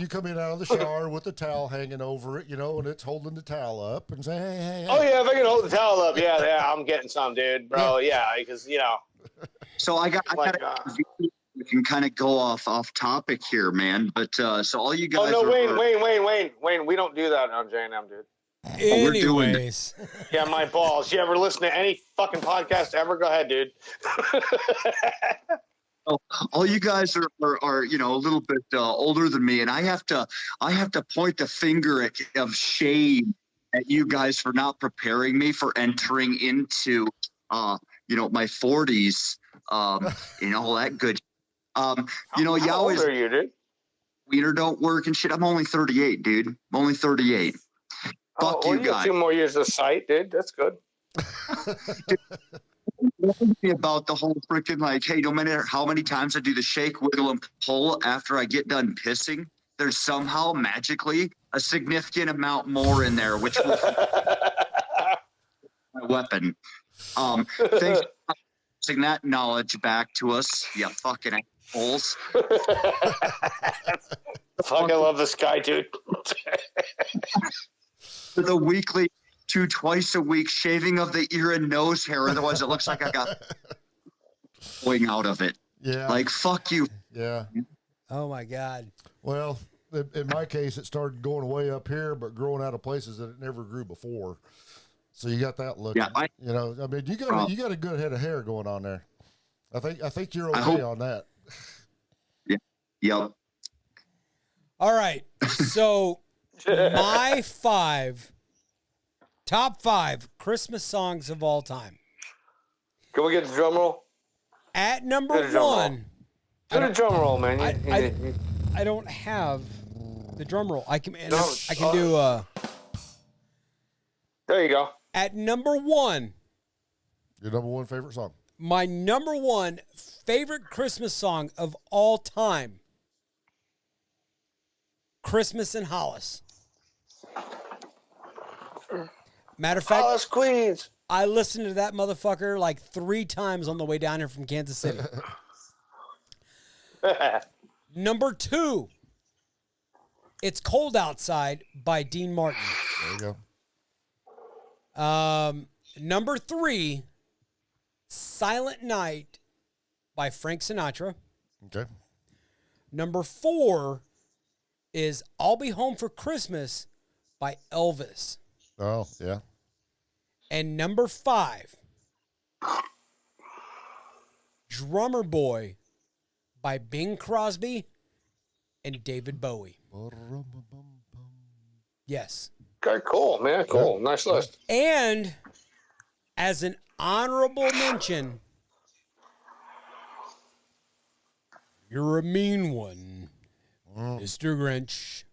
come in out of the shower with the towel hanging over it, and it's holding the towel up and say, hey. Oh, yeah, if I can hold the towel up, yeah, I'm getting some, dude, bro. Yeah, because, So I got we can kind of go off topic here, man. But so all you guys. Oh, no, Wayne, we don't do that on J&M, dude. Anyways. Yeah, my balls. You ever listen to any fucking podcast ever? Go ahead, dude. All you guys are a little bit older than me, and I have to point the finger of shame at you guys for not preparing me for entering into my 40s, all that good. How old are you, dude? Wiener don't work and shit. I'm only 38, dude. I'm only 38. Fuck you guys. 2 more years of sight, dude. That's good. About the whole freaking hey, no matter how many times I do the shake, wiggle, and pull after I get done pissing, there's somehow magically a significant amount more in there, which will my weapon. Thanks for passing that knowledge back to us, you fucking assholes. Fuck, I love this guy, dude. The weekly twice a week shaving of the ear and nose hair, otherwise it looks like I got going out of it. Yeah. Like, fuck you. Yeah. Oh my God. Well, in my case, it started going way up here, but growing out of places that it never grew before. So you got that look. Yeah, you got a good head of hair going on there. I think you're okay on that. Yeah. Yep. All right. So my top 5 Christmas songs of all time. Can we get the drum roll? At number 1. Do the drum roll, man. I don't have the drum roll. I can do. There you go. At number 1. Your number one favorite song. My number 1 favorite Christmas song of all time. Christmas in Hollis. Matter of fact, Hollis Queens. I listened to that motherfucker like 3 times on the way down here from Kansas City. Number 2, It's Cold Outside by Dean Martin. There you go. Number 3, Silent Night by Frank Sinatra. Okay. Number 4 is I'll Be Home for Christmas by Elvis. Oh, yeah. And number 5, Drummer Boy by Bing Crosby and David Bowie. Yes. Okay, cool, man. Cool. Nice list. And as an honorable mention, You're a Mean One, Mr. Grinch.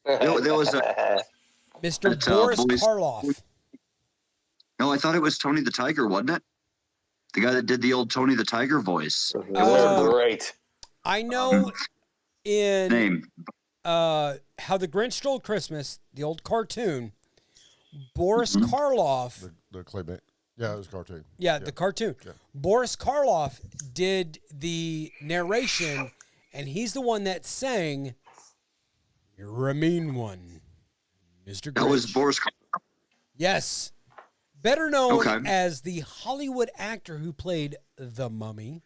There was a Mr. Boris Boris- Karloff. no. I thought it was Tony the Tiger, wasn't it? The guy that did the old Tony the Tiger voice. It was great. I know in Name. How the Grinch Stole Christmas, the old cartoon, Boris Karloff. The claymate. Yeah, it was a cartoon. Yeah, the cartoon. Yeah. Boris Karloff did the narration, and he's the one that sang, You're a Mean One, Mr. Grinch. That was Boris. Yes. Better known Okay. as the Hollywood actor who played the Mummy.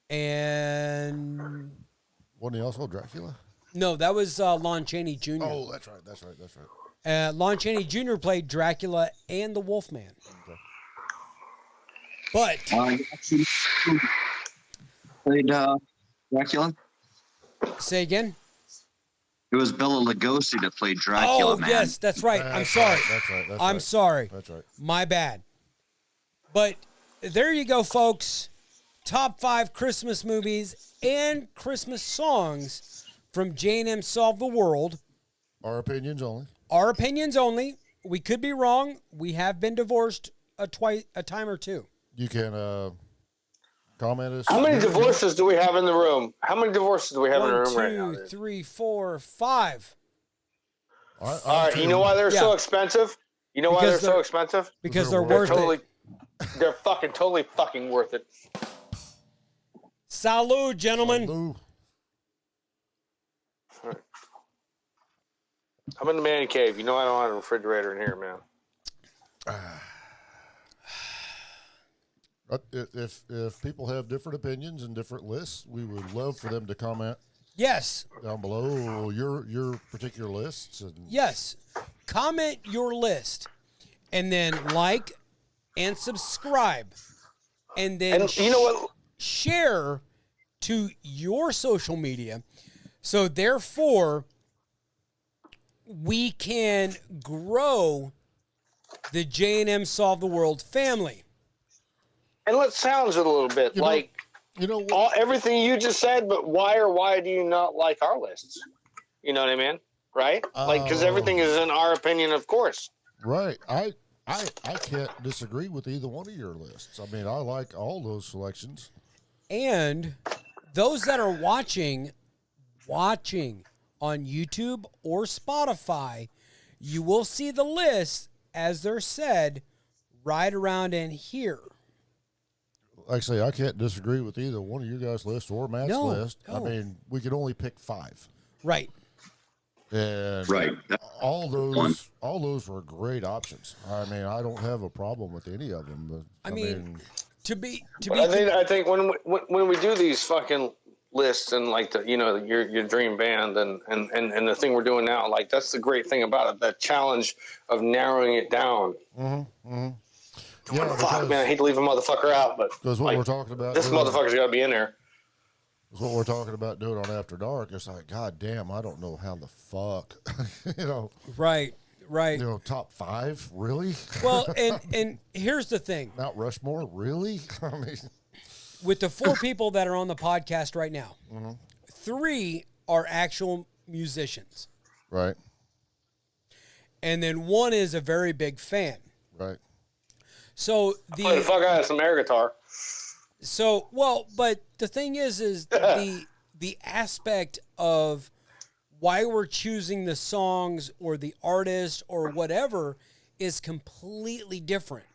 And Wasn't he also Dracula? no, that was Lon Chaney Jr. Oh, that's right. That's right. That's right. Lon Chaney Jr. played Dracula and the Wolfman. Okay. But Actually played Dracula. say again. It was Bela Lugosi that played Dracula. Oh man. yes, that's right. I'm That's sorry. right, that's right. That's I'm right. sorry. That's right. My bad. But there you go, folks. Top 5 Christmas movies and Christmas songs from J&M Solve the World. Our opinions only. Our opinions only. We could be wrong. We have been divorced a time or two. You can comment us. How many divorces do we have in the room? How many divorces do we have in the 1, room right now? 2, 3, 4, 5. All right, you know why they're so expensive? You know why Because they're so they're- expensive? Because they're They're worth Totally, it. they're totally fucking worth it. Salud, gentlemen. Lou. I'm in the man cave. You know I don't have a refrigerator in here, man. If people have different opinions and different lists, we would love for them to comment Yes. down below your particular lists. And Yes. Comment your list and then like and subscribe and then And you know what? share to your social media. So therefore we can grow the J&M Solve the World family. And let's challenge it a little bit. You know- Like you know what? everything you just said, but why do you not like our lists? You know what I mean? Right? Like, because everything is in our opinion, of course. Right. I can't disagree with either one of your lists. I mean, I like all those selections. And those that are watching on YouTube or Spotify, you will see the list as they're said right around in here. Like I say, I can't disagree with either one of you guys' lists or Matt's No, list. I no. mean, we can only pick 5. Right. And Right. all those were great options. I mean, I don't have a problem with any of them. But, I mean, to be I think when we do these fucking lists and like your dream band and the thing we're doing now, like that's the great thing about it, that challenge of narrowing it down. yeah, Fuck, man, I hate to leave a motherfucker out, but because what like, we're talking about, this motherfucker's got to be in there. is what we're talking about doing on After Dark. It's like, God damn, I don't know how the fuck, right. top 5, really? Well, and here's the thing. Mount Rushmore, really? I mean, With the 4 people that are on the podcast right now, 3 are actual musicians. right, And then 1 is a very big fan. right. Play So the fuck out of some air guitar. But the thing is the aspect of why we're choosing the songs or the artist or whatever is completely different.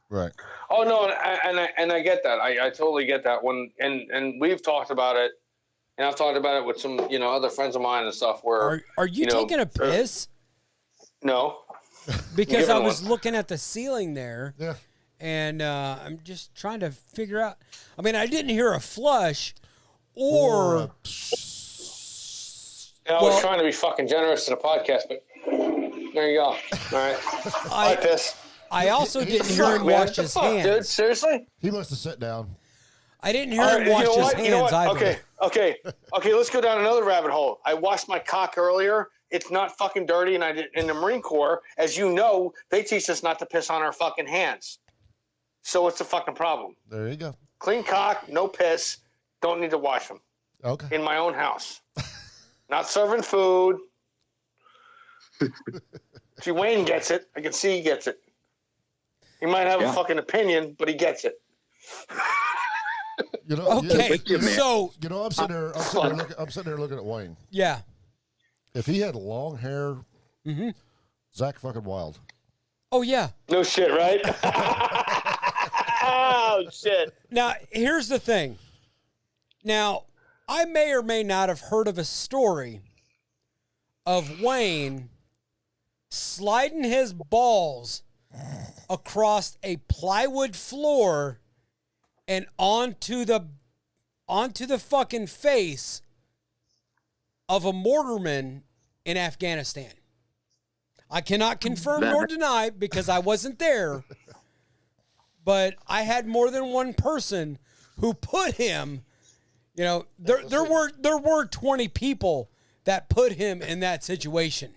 Right. Oh no, and I get that. I totally get that. And we've talked about it, and I've talked about it with some other friends of mine and stuff. Where Are you taking a piss? No, Because giving I was one. looking at the ceiling there, Yeah. and I'm just trying to figure out. I mean, I didn't hear a flush, or I was trying to be fucking generous to the podcast, but There you go. All right. I piss. I also didn't hear him Man, wash what the his fuck, hands. dude? Seriously? He must have sat down. I didn't hear him wash his hands either. Okay. Let's go down another rabbit hole. I washed my cock earlier. It's not fucking dirty, and I did in the Marine Corps, as you know, they teach us not to piss on our fucking hands. So what's the fucking problem? There you go. Clean cock, no piss. Don't need to wash them. Okay. In my own house. Not serving food. See, Wayne gets it. I can see he gets it. He might have a fucking opinion, but he gets it. You know, Okay, so you know, I'm sitting there looking at Wayne. Yeah. If he had long hair, Zach fucking Wild. Oh yeah. No shit, right? Oh shit. Now here's the thing. Now I may or may not have heard of a story of Wayne sliding his balls across a plywood floor and onto the fucking face of a mortarman in Afghanistan. I cannot confirm nor deny because I wasn't there, but I had more than one person who put him, you know, there were 20 people that put him in that situation.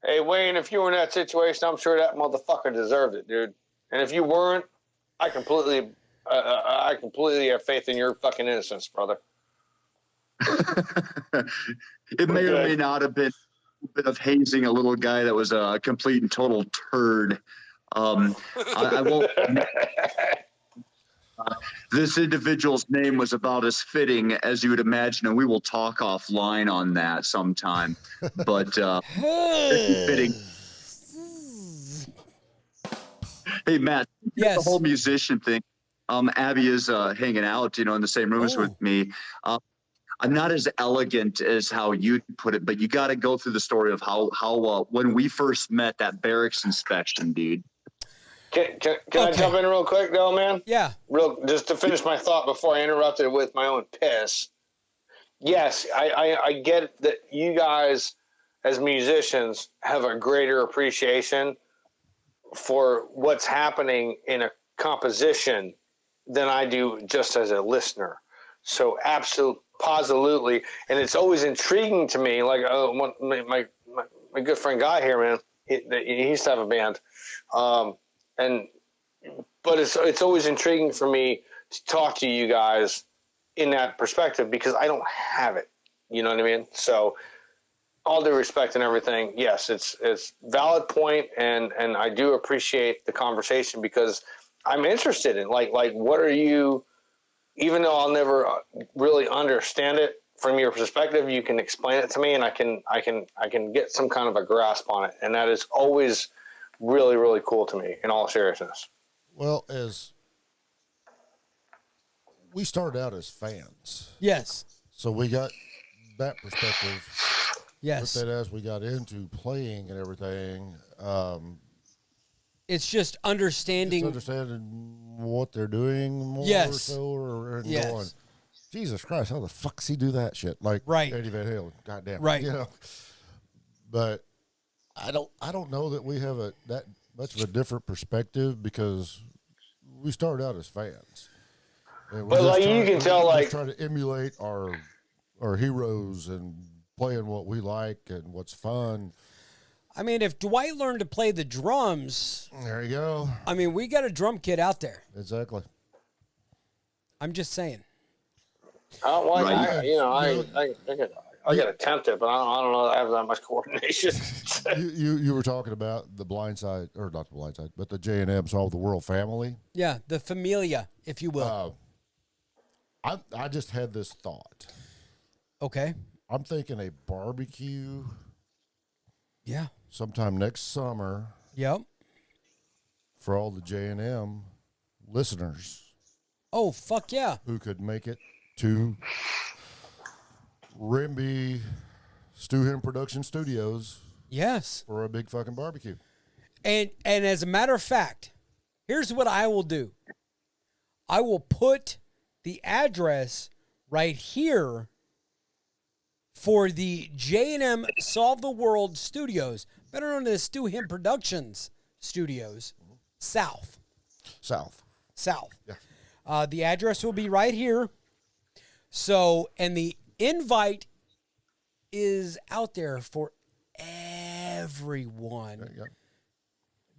Hey, Wayne, if you were in that situation, I'm sure that motherfucker deserved it, dude. And if you weren't, I completely have faith in your fucking innocence, brother. It may or may not have been a bit of hazing a little guy that was a complete and total turd. I won't. This individual's name was about as fitting as you would imagine, and we will talk offline on that sometime. But fitting. Hey, Matt, yes. The whole musician thing. Abby is hanging out, in the same rooms with me. I'm not as elegant as how you put it, but you got to go through the story of how when we first met, that barracks inspection, dude. Can I jump in real quick, though, man? Yeah. Just to finish my thought before I interrupted it with my own piss. Yes, I get that you guys, as musicians, have a greater appreciation for what's happening in a composition than I do just as a listener. So absolutely, and it's always intriguing to me. Like my good friend Guy here, man, he used to have a band, but it's always intriguing for me to talk to you guys in that perspective because I don't have it. You know what I mean? So all due respect and everything, yes, it's valid point, and I do appreciate the conversation because I'm interested in like what are you, even though I'll never really understand it from your perspective, you can explain it to me and I can get some kind of a grasp on it. And that is always really, really cool to me in all seriousness. Well, as we started out as fans. Yes. So we got that perspective. Yes. But then as we got into playing and everything, it's just understanding what they're doing more or so, or going, Jesus Christ, how the fuck does he do that shit? Like Eddie Van Halen, goddamn, right? But I don't know that we have that much of a different perspective because we started out as fans. But like you can tell, like try to emulate our heroes and playing what we like and what's fun. I mean, if Dwight learned to play the drums, there you go. I mean, we got a drum kit out there. Exactly. I'm just saying. I get attempted, but I don't know that I have that much coordination. you were talking about the Blind Side, or not the Blind Side, but the J&M Solve the World family. Yeah, the familia, if you will. I just had this thought. Okay. I'm thinking a barbecue. Yeah. Sometime next summer. Yep. For all the J&M listeners. Oh, fuck yeah. Who could make it to Rimby Stu Him Production Studios. Yes. For a big fucking barbecue. And as a matter of fact, here's what I will do. I will put the address right here for the J&M Solve the World Studios, better known as Stu Him Productions Studios, South. Yeah. The address will be right here. So, and the invite is out there for everyone Yeah.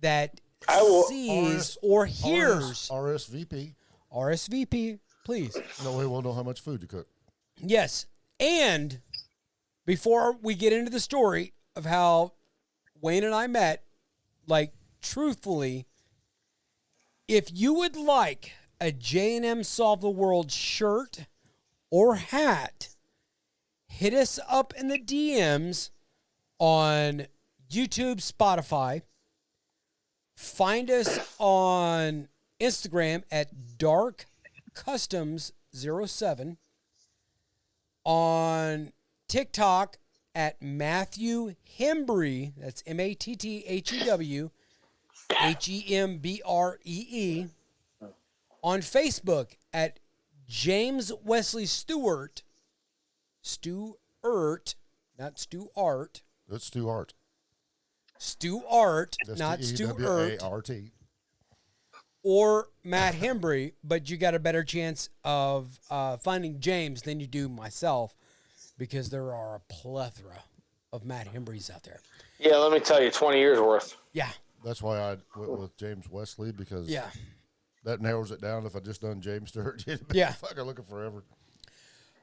that I will- sees or hears RSVP. RSVP, please. No way we'll know how much food to cook. Yes. And before we get into the story of how Wayne and I met, like, truthfully, if you would like a J&M Solve the World shirt or hat, hit us up in the DMs on YouTube, Spotify. Find us on Instagram at darkcustoms07. On TikTok at Matthew Hembree. That's MATTHEW HEMBREE. On Facebook at James Wesley Stewart. Stewart, not Stuart. That's Stuart. Stuart, That's not Stuart. Stuart. Or Matt Hembree, but you got a better chance of finding James than you do myself, because there are a plethora of Matt Hembrees out there. Yeah, let me tell you, 20 years worth. Yeah. That's why I went with James Wesley, because Yeah. that narrows it down. If I just done James Stewart, it'd be Yeah. fucking looking forever.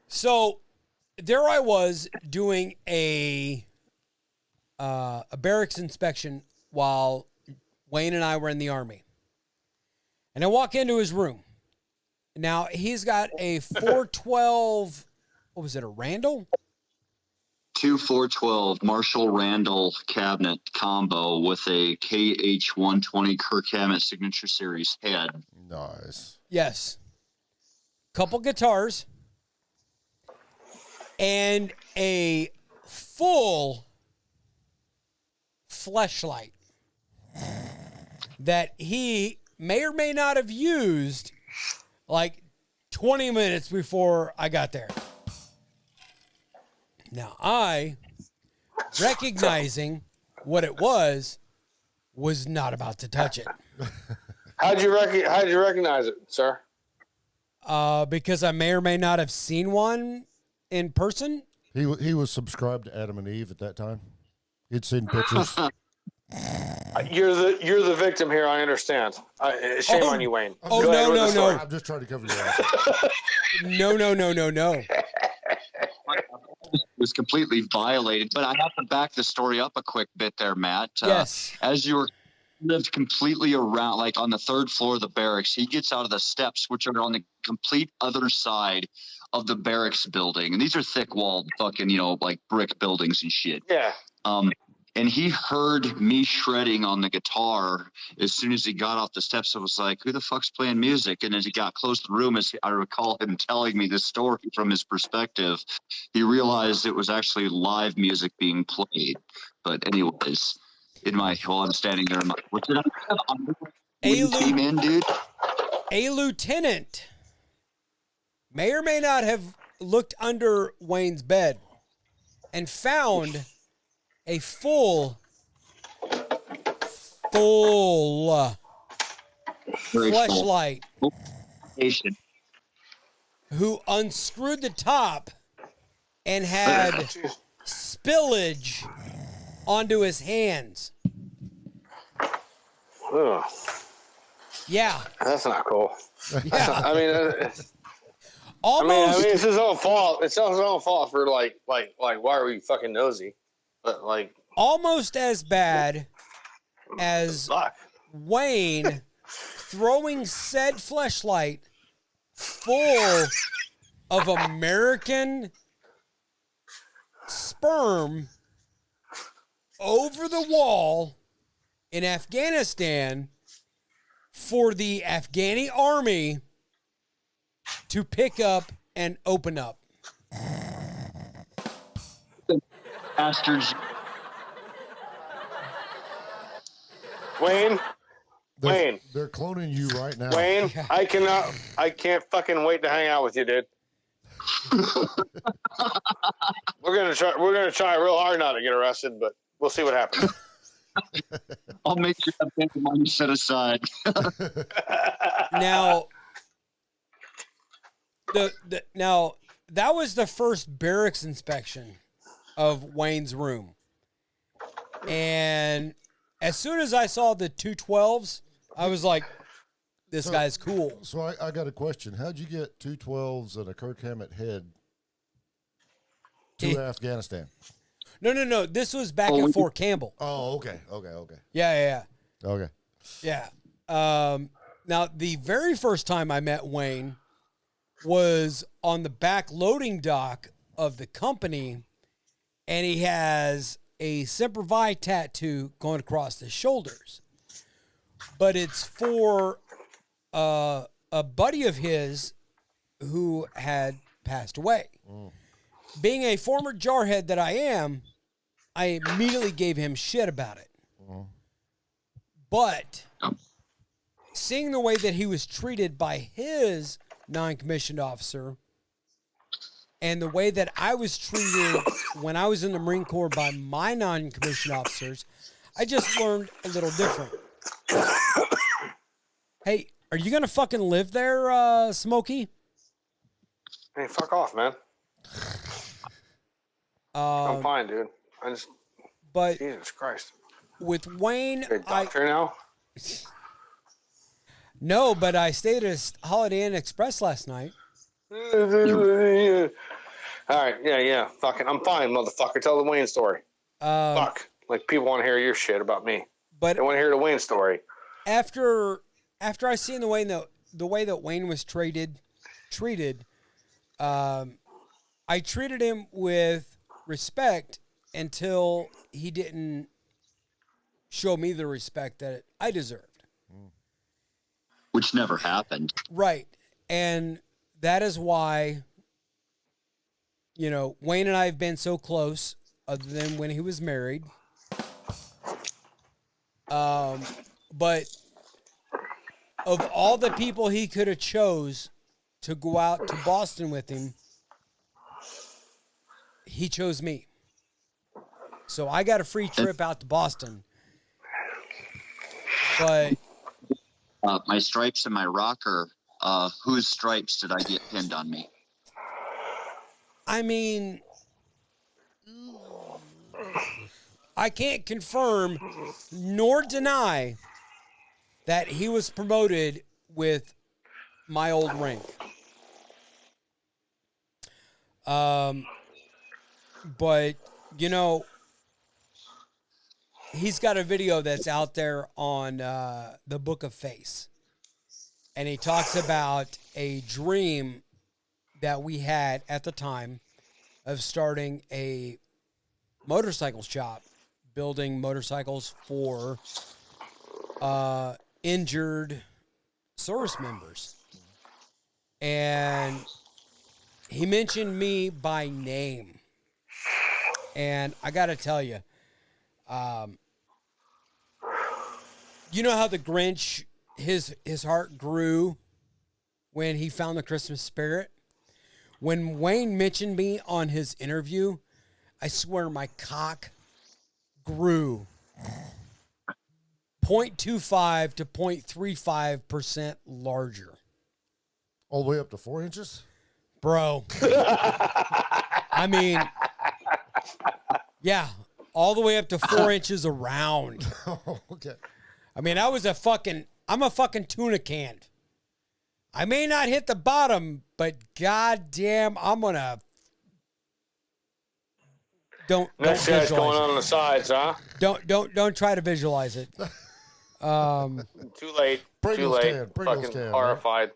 So there I was doing a barracks inspection while Wayne and I were in the Army. And I walk into his room. Now, he's got a 412, what was it, a Randall? 412 Marshall Randall cabinet combo with a KH120 Kirk Hammett Signature Series head. Nice. Yes. Couple guitars. And a full fleshlight that he may or may not have used like 20 minutes before I got there. Now, I, recognizing what it was not about to touch it. How'd you recognize it, sir? Because I may or may not have seen one in person. He was subscribed to Adam and Eve at that time. He'd seen pictures. You're the victim here. I understand. Shame on you, Wayne. Oh, Go ahead no, with the no, story. no. I'm just trying to cover your ass. No. Was completely violated, but I have to back the story up a quick bit there, Matt. Yes. As you were lived completely around, like on the third floor of the barracks, he gets out of the steps, which are on the complete other side of the barracks building. And these are thick walled fucking, like brick buildings and shit. Yeah. And he heard me shredding on the guitar as soon as he got off the steps. I was like, who the fuck's playing music? And as he got close to the room, as I recall him telling me this story from his perspective, he realized it was actually live music being played. But anyways, while I'm standing there, I'm like, what did I have? When you came in, dude? A lieutenant may or may not have looked under Wayne's bed and found a full fleshlight who unscrewed the top and had spillage onto his hands. Ugh. Yeah. That's not cool. Yeah. I mean, Almost. it's his own fault. It's his own fault for like, why are we fucking nosy? But like, almost as bad as fuck. Wayne throwing said fleshlight full of American sperm over the wall in Afghanistan for the Afghani army to pick up and open up. Bastards. Wayne, They're cloning you right now. Wayne, Yeah. I can't fucking wait to hang out with you, dude. We're gonna try real hard not to get arrested, but we'll see what happens. I'll make sure I have the money set aside. Now, now that was the first barracks inspection of Wayne's room, and as soon as I saw the 212s, I was like, "This guy's cool." So I got a question. How'd you get 212s and a Kirk Hammett head to Afghanistan? No. This was back in Fort Campbell. Oh, okay. Yeah. Okay. Yeah. Now, the very first time I met Wayne was on the back loading dock of the company, and he has a Semper Fi tattoo going across his shoulders. But it's for a buddy of his who had passed away. Being a former jarhead that I am, I immediately gave him shit about it. But seeing the way that he was treated by his non-commissioned officer and the way that I was treated when I was in the Marine Corps by my non-commissioned officers, I just learned a little different. Hey, are you going to fucking live there, Smokey? Hey, fuck off, man. I'm fine, dude. But Jesus Christ. with Wayne, You're a doctor now? No, but I stayed at Holiday Inn Express last night. All right, yeah. Fucking, I'm fine, motherfucker. Tell the Wayne story. Fuck. Like, people want to hear your shit about me. But they want to hear the Wayne story. After I seen the way that Wayne was treated, I treated him with respect until he didn't show me the respect that I deserved. Which never happened. Right. And that is why, Wayne and I have been so close, other than when he was married. But of all the people he could have chose to go out to Boston with him, he chose me. So I got a free trip out to Boston. But my stripes and my rocker, whose stripes did I get pinned on me? I mean, I can't confirm nor deny that he was promoted with my old rank. But, he's got a video that's out there on the Book of Face. And he talks about a dream that we had at the time of starting a motorcycle shop, building motorcycles for injured service members. And he mentioned me by name. And I got to tell you, you know how the Grinch, his heart grew when he found the Christmas spirit? When Wayne mentioned me on his interview, I swear my cock grew 0.25 to 0.35% larger. All the way up to 4 inches? Bro. I mean, yeah, all the way up to 4 inches around. Okay. I mean, I'm a fucking tuna can. I may not hit the bottom, but goddamn, I'm gonna. Don't Next guy's going on the sides, huh? Don't try to visualize it. Too late. Pringles Too late. can, Pringles Fucking can, horrified.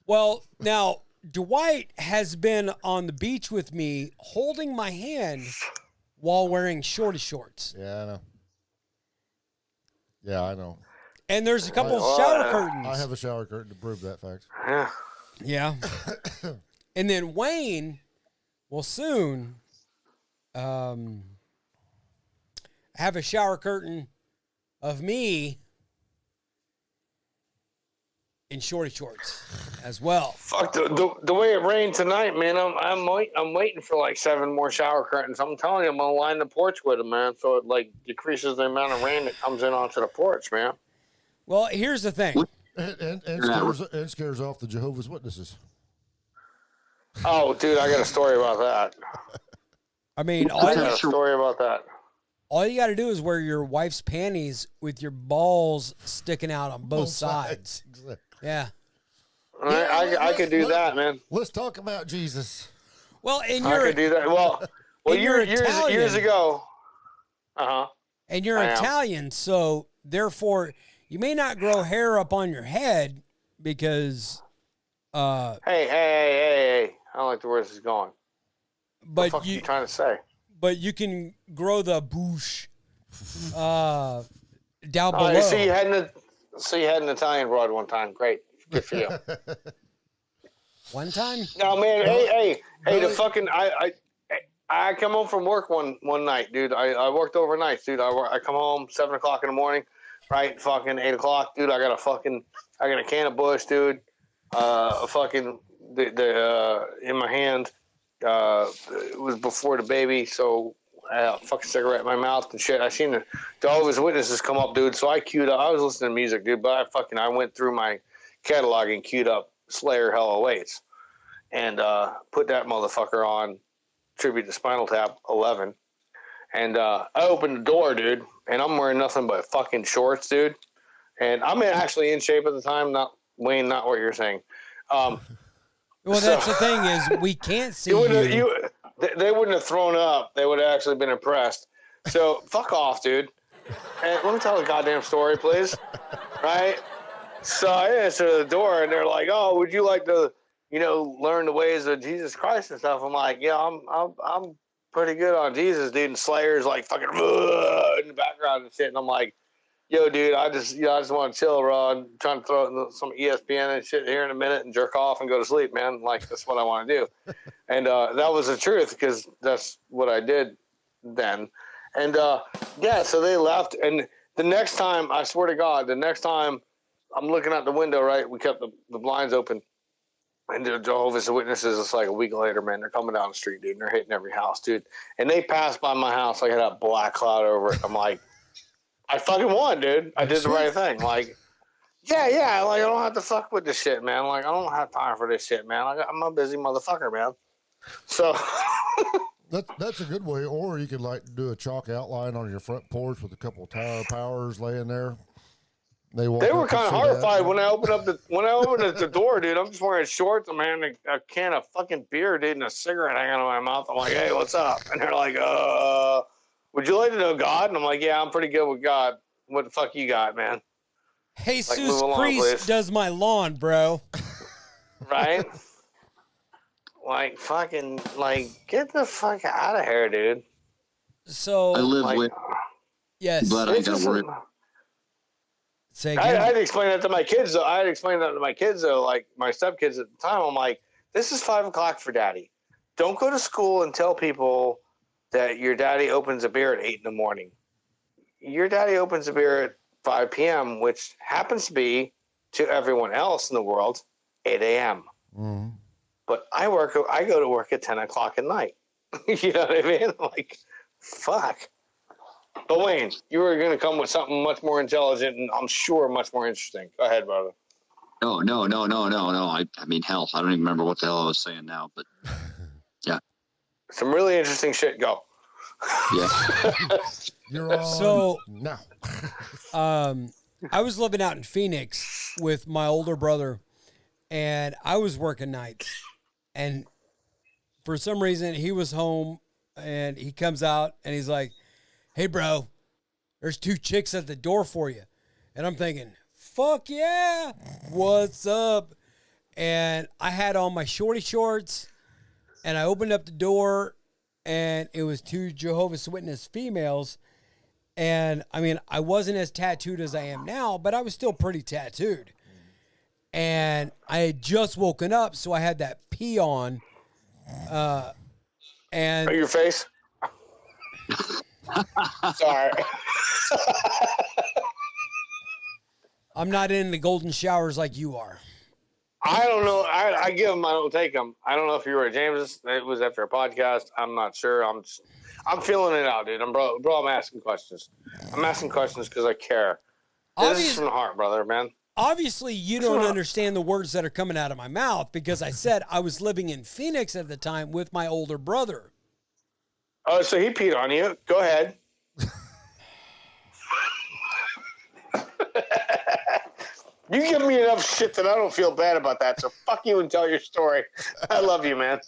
Well, now Dwight has been on the beach with me, holding my hand while wearing shorty shorts. Yeah, I know. And there's a couple of shower curtains. I have a shower curtain to prove that fact. Yeah. And then Wayne will soon have a shower curtain of me in shorty shorts. as well. Fuck the way it rained tonight, man. I'm waiting for like 7 more shower curtains. I'm telling you, I'm gonna line the porch with them, man. So it like decreases the amount of rain that comes in onto the porch, man. Well, here's the thing. And scares off the Jehovah's Witnesses. Oh, dude, I got a story about that. I mean, I got a story about that. All you got to do is wear your wife's panties with your balls sticking out on both sides. Exactly. Yeah. I could do that, man. Let's talk about Jesus. Well, and I could do that. Well, years ago. And you're Italian, so therefore you may not grow hair up on your head because. Hey! I don't like the way this is going. But what the fuck are you trying to say? But you can grow the bouche down below. So you had an Italian broad one time. Great. Good for you. One time? No, man. Hey. The fucking I come home from work one night, dude. I worked overnight, dude. I come home 7 o'clock in the morning, right? Fucking 8 o'clock, dude. I got a can of Bush, dude. Fucking the in my hand. It was before the baby, so I had a fucking cigarette in my mouth and shit. I seen the Jehovah's Witnesses come up, dude. So I queued up. I was listening to music, dude, but I went through my catalog and queued up Slayer Hell Awaits and put that motherfucker on tribute to Spinal Tap 11. And I opened the door, dude, and I'm wearing nothing but fucking shorts, dude. And I'm actually in shape at the time, not Wayne, not what you're saying. Well, that's the thing is we can't see they wouldn't have thrown up. They would have actually been impressed. So fuck off, dude. And let me tell the goddamn story, please. Right? So I answer the door, and they're like, "Oh, would you like to, learn the ways of Jesus Christ and stuff?" I'm like, "Yeah, I'm pretty good on Jesus, dude." And Slayer's like fucking in the background and shit, and I'm like, "Yo, dude, I just want to chill, bro. I'm trying to throw some ESPN and shit here in a minute and jerk off and go to sleep, man. Like, that's what I want to do." And that was the truth because that's what I did then. And, so they left. And the next time, I swear to God, I'm looking out the window, right? We kept the blinds open. And the Jehovah's Witnesses, it's like a week later, man. They're coming down the street, dude. And they're hitting every house, dude. And they passed by my house. I had a black cloud over it. I'm like, I fucking won, dude. I did the right thing. Like, yeah. Like, I don't have to fuck with this shit, man. Like, I don't have time for this shit, man. I'm a busy motherfucker, man. So that's a good way. Or you could like do a chalk outline on your front porch with a couple of Tower Powers laying there. They were kind of horrified when I opened up the door, dude. I'm just wearing shorts. I'm having a can of fucking beer, dude, and a cigarette hanging out of my mouth. I'm like, "Hey, what's up?" And they're like, "Would you like to know God?" And I'm like, "Yeah, I'm pretty good with God. What the fuck you got, man?" Jesus Christ does my lawn, bro. Right? Like, fucking, like, get the fuck out of here, dude. So I live with. Yes. But I got worried. Say again. I had to explain that to my kids, though. Like, my stepkids at the time. I'm like, this is 5 o'clock for daddy. Don't go to school and tell people that your daddy opens a beer at 8 in the morning. Your daddy opens a beer at 5 p.m., which happens to be, to everyone else in the world, 8 a.m. Mm-hmm. But I go to work at 10 o'clock at night. You know what I mean? Like, fuck. But Wayne, you were going to come with something much more intelligent and I'm sure much more interesting. Go ahead, brother. No. I mean, hell, I don't even remember what the hell I was saying now, but yeah. Some really interesting shit. Go. Yeah. You're on so now. I was living out in Phoenix with my older brother, and I was working nights. And for some reason, he was home, and he comes out, and he's like, "Hey, bro, there's 2 chicks at the door for you." And I'm thinking, fuck yeah, what's up? And I had on my shorty shorts, and I opened up the door, and it was 2 Jehovah's Witness females. And, I mean, I wasn't as tattooed as I am now, but I was still pretty tattooed. And I had just woken up, so I had that pee on. And your face? Sorry. I'm not in the golden showers like you are. I don't know. I give them. I don't take them. I don't know if you were at James's. It was after a podcast. I'm not sure. I'm feeling it out, dude. Bro. I'm asking questions. I'm asking questions because I care. This is from the heart, brother, man. Obviously, you don't understand the words that are coming out of my mouth because I said I was living in Phoenix at the time with my older brother. Oh, so he peed on you. Go ahead. You give me enough shit that I don't feel bad about that. So fuck you and tell your story. I love you, man.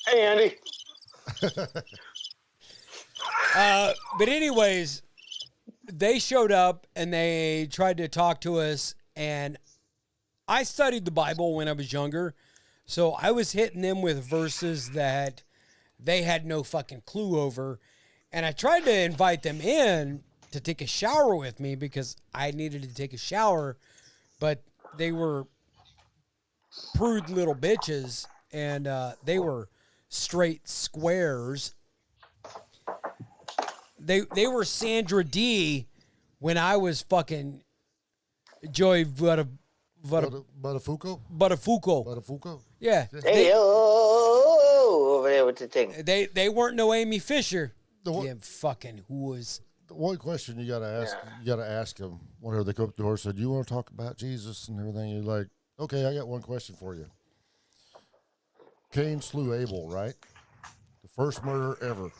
Hey, Andy. But anyways, they showed up and they tried to talk to us, and I studied the Bible when I was younger, so I was hitting them with verses that they had no fucking clue over. And I tried to invite them in to take a shower with me because I needed to take a shower, but they were prude little bitches, and they were straight squares. They were Sandra D when I was fucking Joey Buttafuoco? Yeah. Hey, over there with the thing. They weren't no Amy Fisher. Them fucking whores. The one question you gotta ask them whenever they come up to the door, said, "You want to talk about Jesus and everything?" You're like, "Okay, I got one question for you." Cain slew Abel, right? The first murder ever.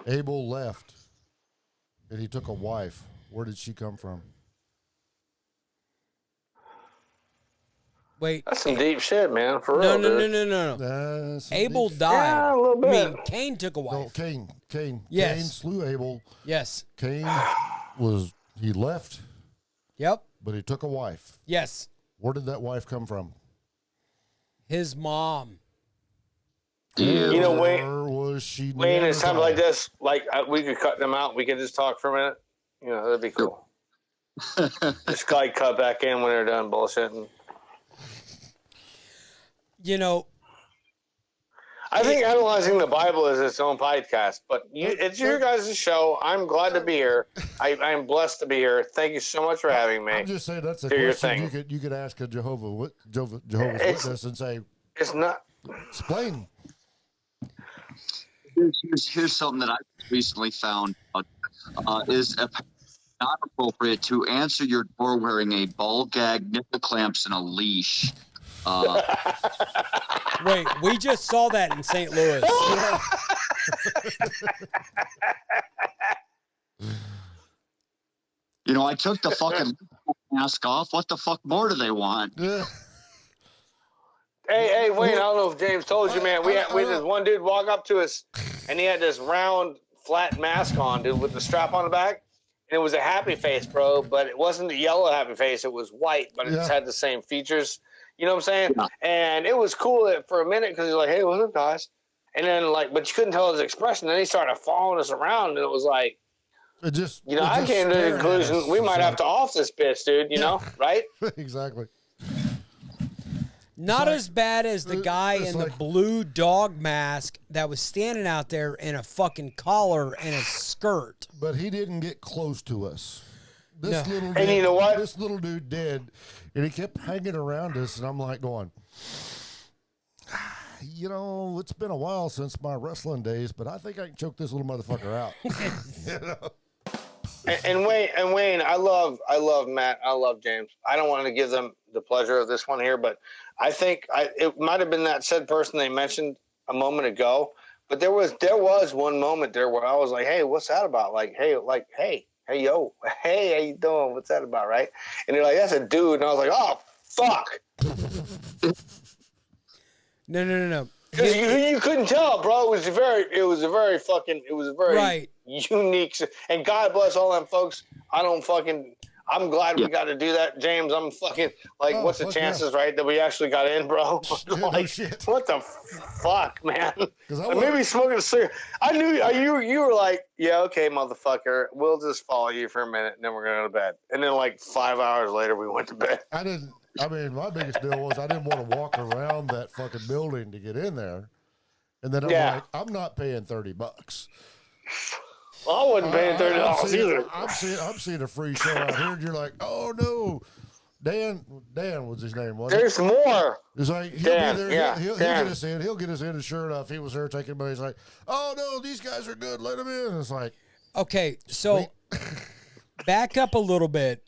Abel left, and he took a wife. Where did she come from? Wait. That's some deep shit, man. For real, No. Abel died. Yeah, a little bit. I mean, Cain took a wife. No, Cain. Yes. Cain slew Abel. Yes. Cain he left, Yep. but he took a wife. Yes. Where did that wife come from? His mom. You know, Wayne. Or was she? Wayne, it's times like this. Like we could cut them out. We could just talk for a minute. You know, that'd be cool. Just like cut back in when they're done bullshitting. You know, I think analyzing the Bible is its own podcast, but it's your guys' show. I'm glad to be here. I'm blessed to be here. Thank you so much for having me. I'm just saying that's a Do your question thing. you could ask a Jehovah's Witness and say, It's not. explain. Here's something that I recently found out, is not appropriate to answer your door wearing a ball gag, nipple clamps, and a leash. wait, we just saw that in St. Louis. You know, I took the fucking mask off. What the fuck more do they want? Yeah. Hey, Wayne, I don't know if James told you, man. We had this one dude walk up to us, and he had this round, flat mask on, dude, with the strap on the back. And it was a happy face, bro, but it wasn't the yellow happy face. It was white, but it just had the same features. You know what I'm saying? Yeah. And it was cool for a minute because he's like, hey, what's up, guys? And then, but you couldn't tell his expression. Then he started following us around, and it was like, I came to the conclusion we might have to off this bitch, dude, you know, right? Exactly. Not as bad as the guy in the blue dog mask that was standing out there in a fucking collar and a skirt. But he didn't get close to us. This little dude, and you know what? This little dude did, and he kept hanging around us, and I'm like going, you know, it's been a while since my wrestling days, but I think I can choke this little motherfucker out. You know? And Wayne, I love Matt. I love James. I don't want to give them the pleasure of this one here, but I think it might have been that said person they mentioned a moment ago. But there was one moment there where I was like, "Hey, what's that about?" Hey, yo, hey, how you doing? What's that about, right? And they're like, "That's a dude," and I was like, "Oh, fuck." No. You couldn't tell, bro. It was a very right. unique. And God bless all them folks. I'm glad we got to do that, James. I'm fucking what's the chances, right, that we actually got in, bro? Shit. What the fuck, man? Maybe smoking a cigarette. I knew you were like, yeah, okay, motherfucker. We'll just follow you for a minute, and then we're gonna go to bed. And then 5 hours later, we went to bed. My biggest deal was I didn't want to walk around that fucking building to get in there. And then I'm like, I'm not paying $30. Well, I wasn't paying $30 either. I'm seeing a free show out here, and you're like, oh no, Dan was his name, wasn't it? There's more. It's like he'll Dan, be there. yeah, He'll Dan. get us in. He'll get us in, and sure enough, he was there taking money. He's like, oh no, these guys are good. Let them in. And it's like, Okay, so back up a little bit.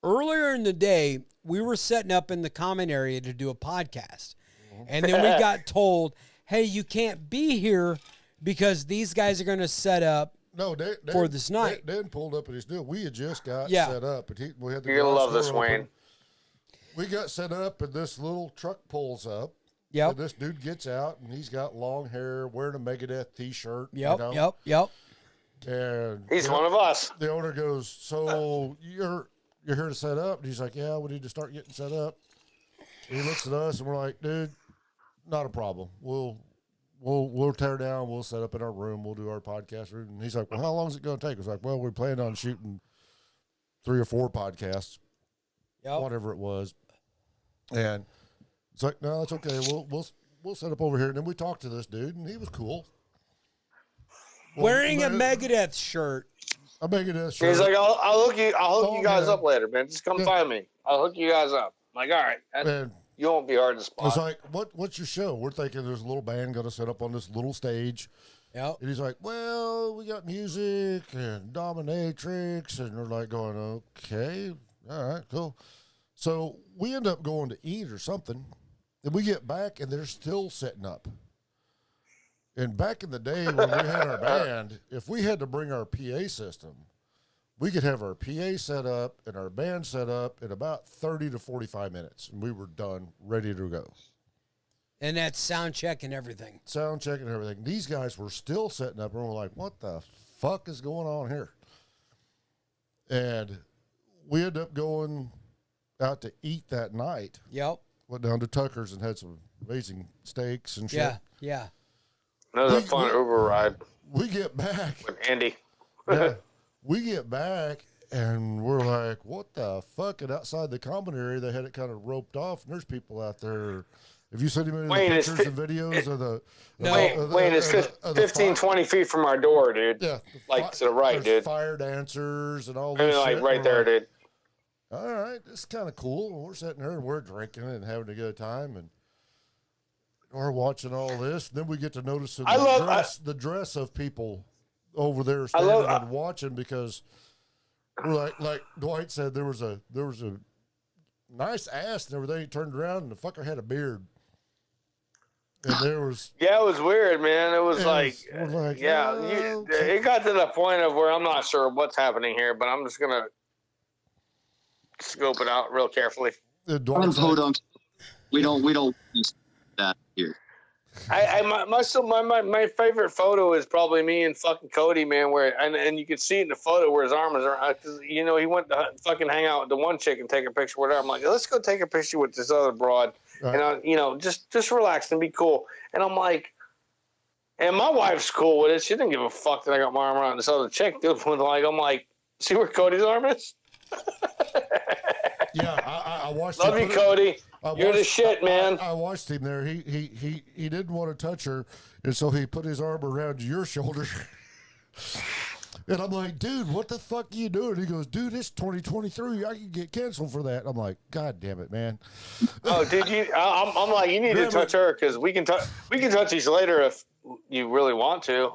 Earlier in the day, we were setting up in the common area to do a podcast. And then we got told, hey, you can't be here because these guys are going to set up for this night. Dan pulled up at his deal. We had just got set up. And we had the You're going to love garage this, door open. Wayne. We got set up, and this little truck pulls up. Yep. And this dude gets out, and he's got long hair, wearing a Megadeth T-shirt. Yep, you know? yep. And He's one of us. the owner goes, so you're here to set up? And he's like, yeah, we need to start getting set up. And he looks at us, and we're like, dude, not a problem. We'll tear down. We'll set up in our room. We'll do our podcast room. And he's like, well, how long is it going to take? I was like, well, we planned on shooting 3 or 4 podcasts, whatever it was. And it's like, no, it's okay. We'll set up over here. And then we talked to this dude, and he was cool. Wearing a Megadeth shirt. A Megadeth shirt. He's like, I'll hook you guys up later, man. Just come find me. I'll hook you guys up. I'm like, all right. You won't be hard to spot. It's like, what's your show? We're thinking there's a little band going to set up on this little stage. Yep. And he's like, well, we got music and dominatrix. And we're like going, okay, all right, cool. So we end up going to eat or something. And we get back, and they're still setting up. And back in the day when we had our band, if we had to bring our PA system, we could have our PA set up and our band set up in about 30 to 45 minutes, and we were done, ready to go. And that's sound check and everything. Sound check and everything. These guys were still setting up, and we're like, what the fuck is going on here? And we ended up going out to eat that night. Yep. Went down to Tucker's and had some amazing steaks and shit. Yeah. That was a fun Uber ride We get back. with Andy. Yeah, we get back, and we're like, what the fuck? And outside the common area, they had it kind of roped off, and there's people out there. Have you seen any Wayne, pictures and videos of the... Wayne, it's 15, 20 feet from our door, dude. Yeah. Like to the right, dude. Fire dancers and all I this mean, like shit. right there, dude. All right, this is kind of cool. And we're sitting there, and we're drinking and having a good time, and we're watching all this. And then we get to notice the dress of people over there standing and watching, because we're like Dwight said, there was a nice ass and everything. He turned around, and the fucker had a beard. And there was... Yeah, it was weird, man. It was like it got to the point of where I'm not sure what's happening here, but I'm just going to scope it out real carefully. Hold on. We don't use that here. My favorite photo is probably me and fucking Cody, man. And you can see in the photo where his arms are, because he went to fucking hang out with the one chick and take a picture with her. I'm like, let's go take a picture with this other broad, and just relax and be cool. And I'm like, and my wife's cool with it. She didn't give a fuck that I got my arm around this other chick. Dude, I'm like, see where Cody's arm is? Yeah, I watched. Love you, Cody. You're the shit, man. I watched him there. He didn't want to touch her, and so he put his arm around your shoulder. And I'm like, dude, what the fuck are you doing? He goes, dude, it's 2023. I can get canceled for that. I'm like, God damn it, man. Oh, dude, I'm like, you need to touch her, because we can touch these later if you really want to.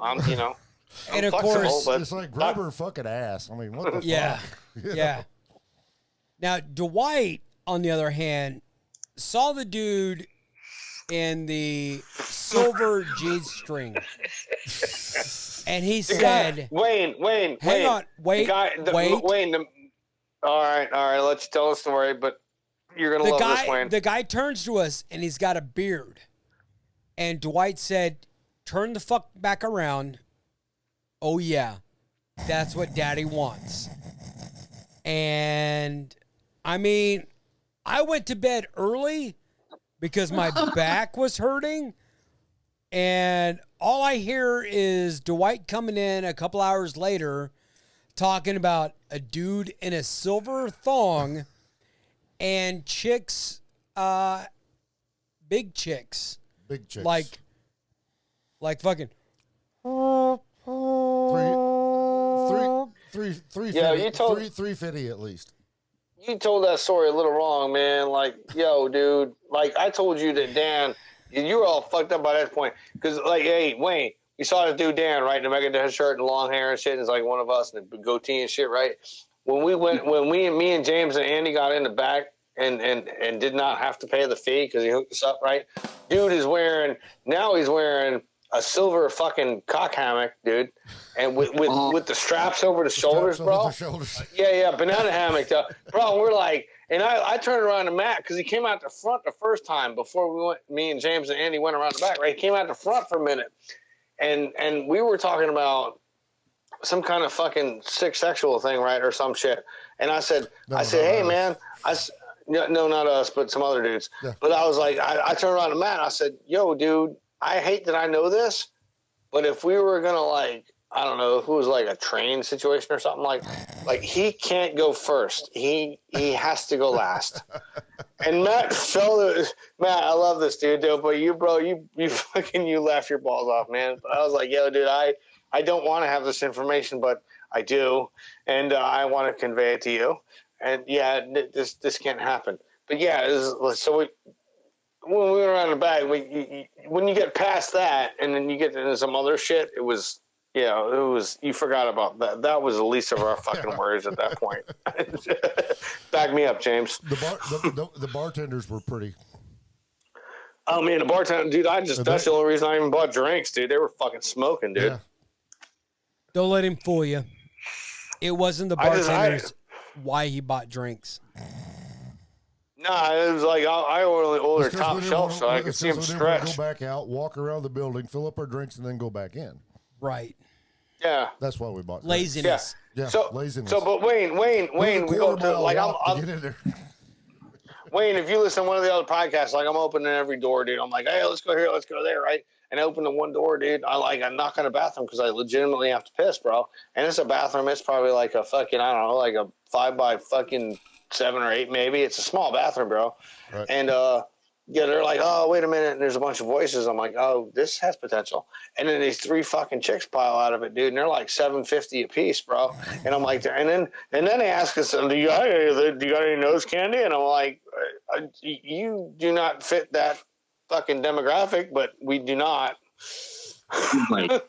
And of course, it's like grab her fucking ass. I mean, what the fuck? Yeah. Now, Dwight, on the other hand, saw the dude in the silver G-string. And he said... Wayne. Hang on. Wait. Wayne. All right. Let's tell the story, but you're going to love this, Wayne. The guy turns to us, and he's got a beard. And Dwight said, turn the fuck back around. Oh, yeah. That's what Daddy wants. And... I mean, I went to bed early because my back was hurting, and all I hear is Dwight coming in a couple hours later talking about a dude in a silver thong and chicks, big chicks. Big chicks. Like fucking... 350 at least. You told that story a little wrong, man. Like, yo, dude. Like, I told you that Dan, you were all fucked up by that point. Because, like, hey, Wayne, you saw this dude Dan, right? In the Megadeth shirt and long hair and shit. And it's like one of us and the goatee and shit, right? When me and James and Andy got in the back and did not have to pay the fee because he hooked us up, right? Dude is wearing a silver fucking cock hammock, dude, and with the straps over the shoulders, bro. Yeah, banana hammock, bro. We're like, and I turned around to Matt because he came out the front the first time before we went. Me and James and Andy went around the back, right? He came out the front for a minute, and we were talking about some kind of fucking sick sexual thing, right, or some shit. And I said, hey, man, no, not us, but some other dudes. Yeah. But I was like, I turned around to Matt. And I said, yo, dude. I hate that I know this, but if we were gonna like, I don't know, if it was like a train situation or something like he can't go first. He has to go last. And Matt, I love this dude, but you laugh your balls off, man. But I was like, yo, dude, I don't want to have this information, but I do, and I want to convey it to you. And yeah, this can't happen. But yeah, when we were on the back, when you get past that and then you get into some other shit, it was you forgot about that. That was the least of our fucking worries at that point. Back me up, James. The bartenders were pretty. Oh man, the bartender, dude. That's the only reason I even bought drinks, dude. They were fucking smoking, dude. Yeah. Don't let him fool you. It wasn't the bartenders why he bought drinks. Nah, it was like I only ordered top shelf so I could see them stretch. Go back out, walk around the building, fill up our drinks, and then go back in. Right. Yeah. That's why we bought laziness. Yeah. Laziness. So, but Wayne, we go to like I'm get in there. Wayne, if you listen to one of the other podcasts, like I'm opening every door, dude. I'm like, hey, let's go here, let's go there, right? And I open the one door, dude. I knock on the bathroom because I legitimately have to piss, bro. And it's a bathroom. It's probably like a fucking, I don't know, like a 5 by fucking 7 or 8 maybe. It's a small bathroom, bro. Right. And they're like, oh, wait a minute. And there's a bunch of voices. I'm like, oh, this has potential. And then these 3 fucking chicks pile out of it, dude. And they're like $7.50 a piece, bro. And I'm like, and then they ask us, do you got any nose candy? And I'm like, you do not fit that fucking demographic, but we do not. It's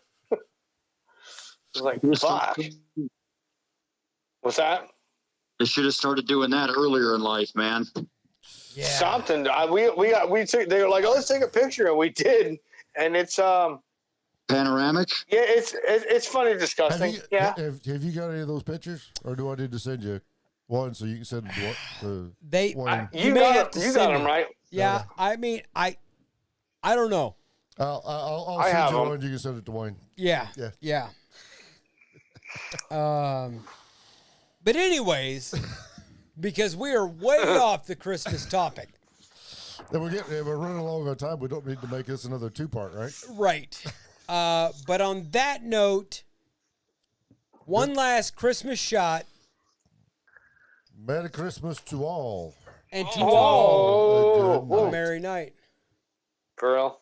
like, fuck. What's that? They should have started doing that earlier in life, man. Yeah. Something. We took. They were like, "Oh, let's take a picture," and we did. And it's panoramic. Yeah, it's funny, disgusting. Have you got any of those pictures, or do I need to send you one so you can send one? You got them right. Yeah, I mean, I don't know. I'll send you one. You can send it to Wayne. Yeah. But anyways, because we are way off the Christmas topic. Then we're running along on time. We don't need to make this another 2-part, right? Right. But on that note, one last Christmas shot. Merry Christmas to all. And to all, a merry night. For real.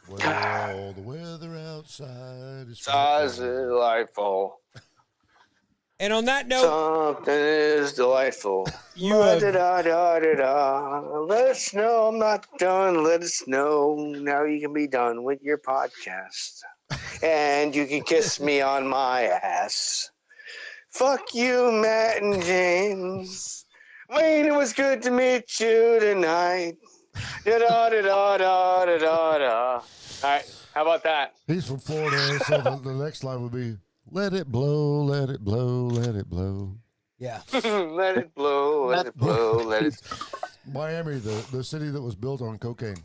Well, the weather outside is delightful. And on that note, something is delightful. Let us know I'm not done. Let us know now you can be done with your podcast. And you can kiss me on my ass. Fuck you, Matt and James. Wayne, it was good to meet you tonight. Da-da-da-da-da-da-da. All right, how about that? He's from Florida, so the next line would be, let it blow, let it blow, let it blow. Yeah. Let it blow, let it blow, let it... Miami, the city that was built on cocaine.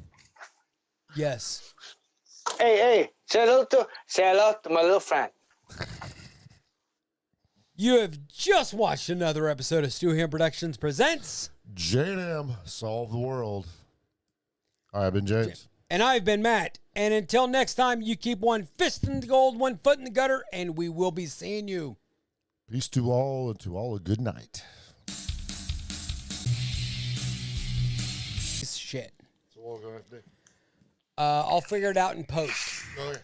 Yes. Hey, say hello to my little friend. You have just watched another episode of S2E54 Productions Presents J&M Solve the World. I've been James. And I've been Matt. And until next time, you keep one fist in the gold, one foot in the gutter, and we will be seeing you. Peace to all, and to all a good night. Shit. So what we're going to do? I'll figure it out in post. Okay.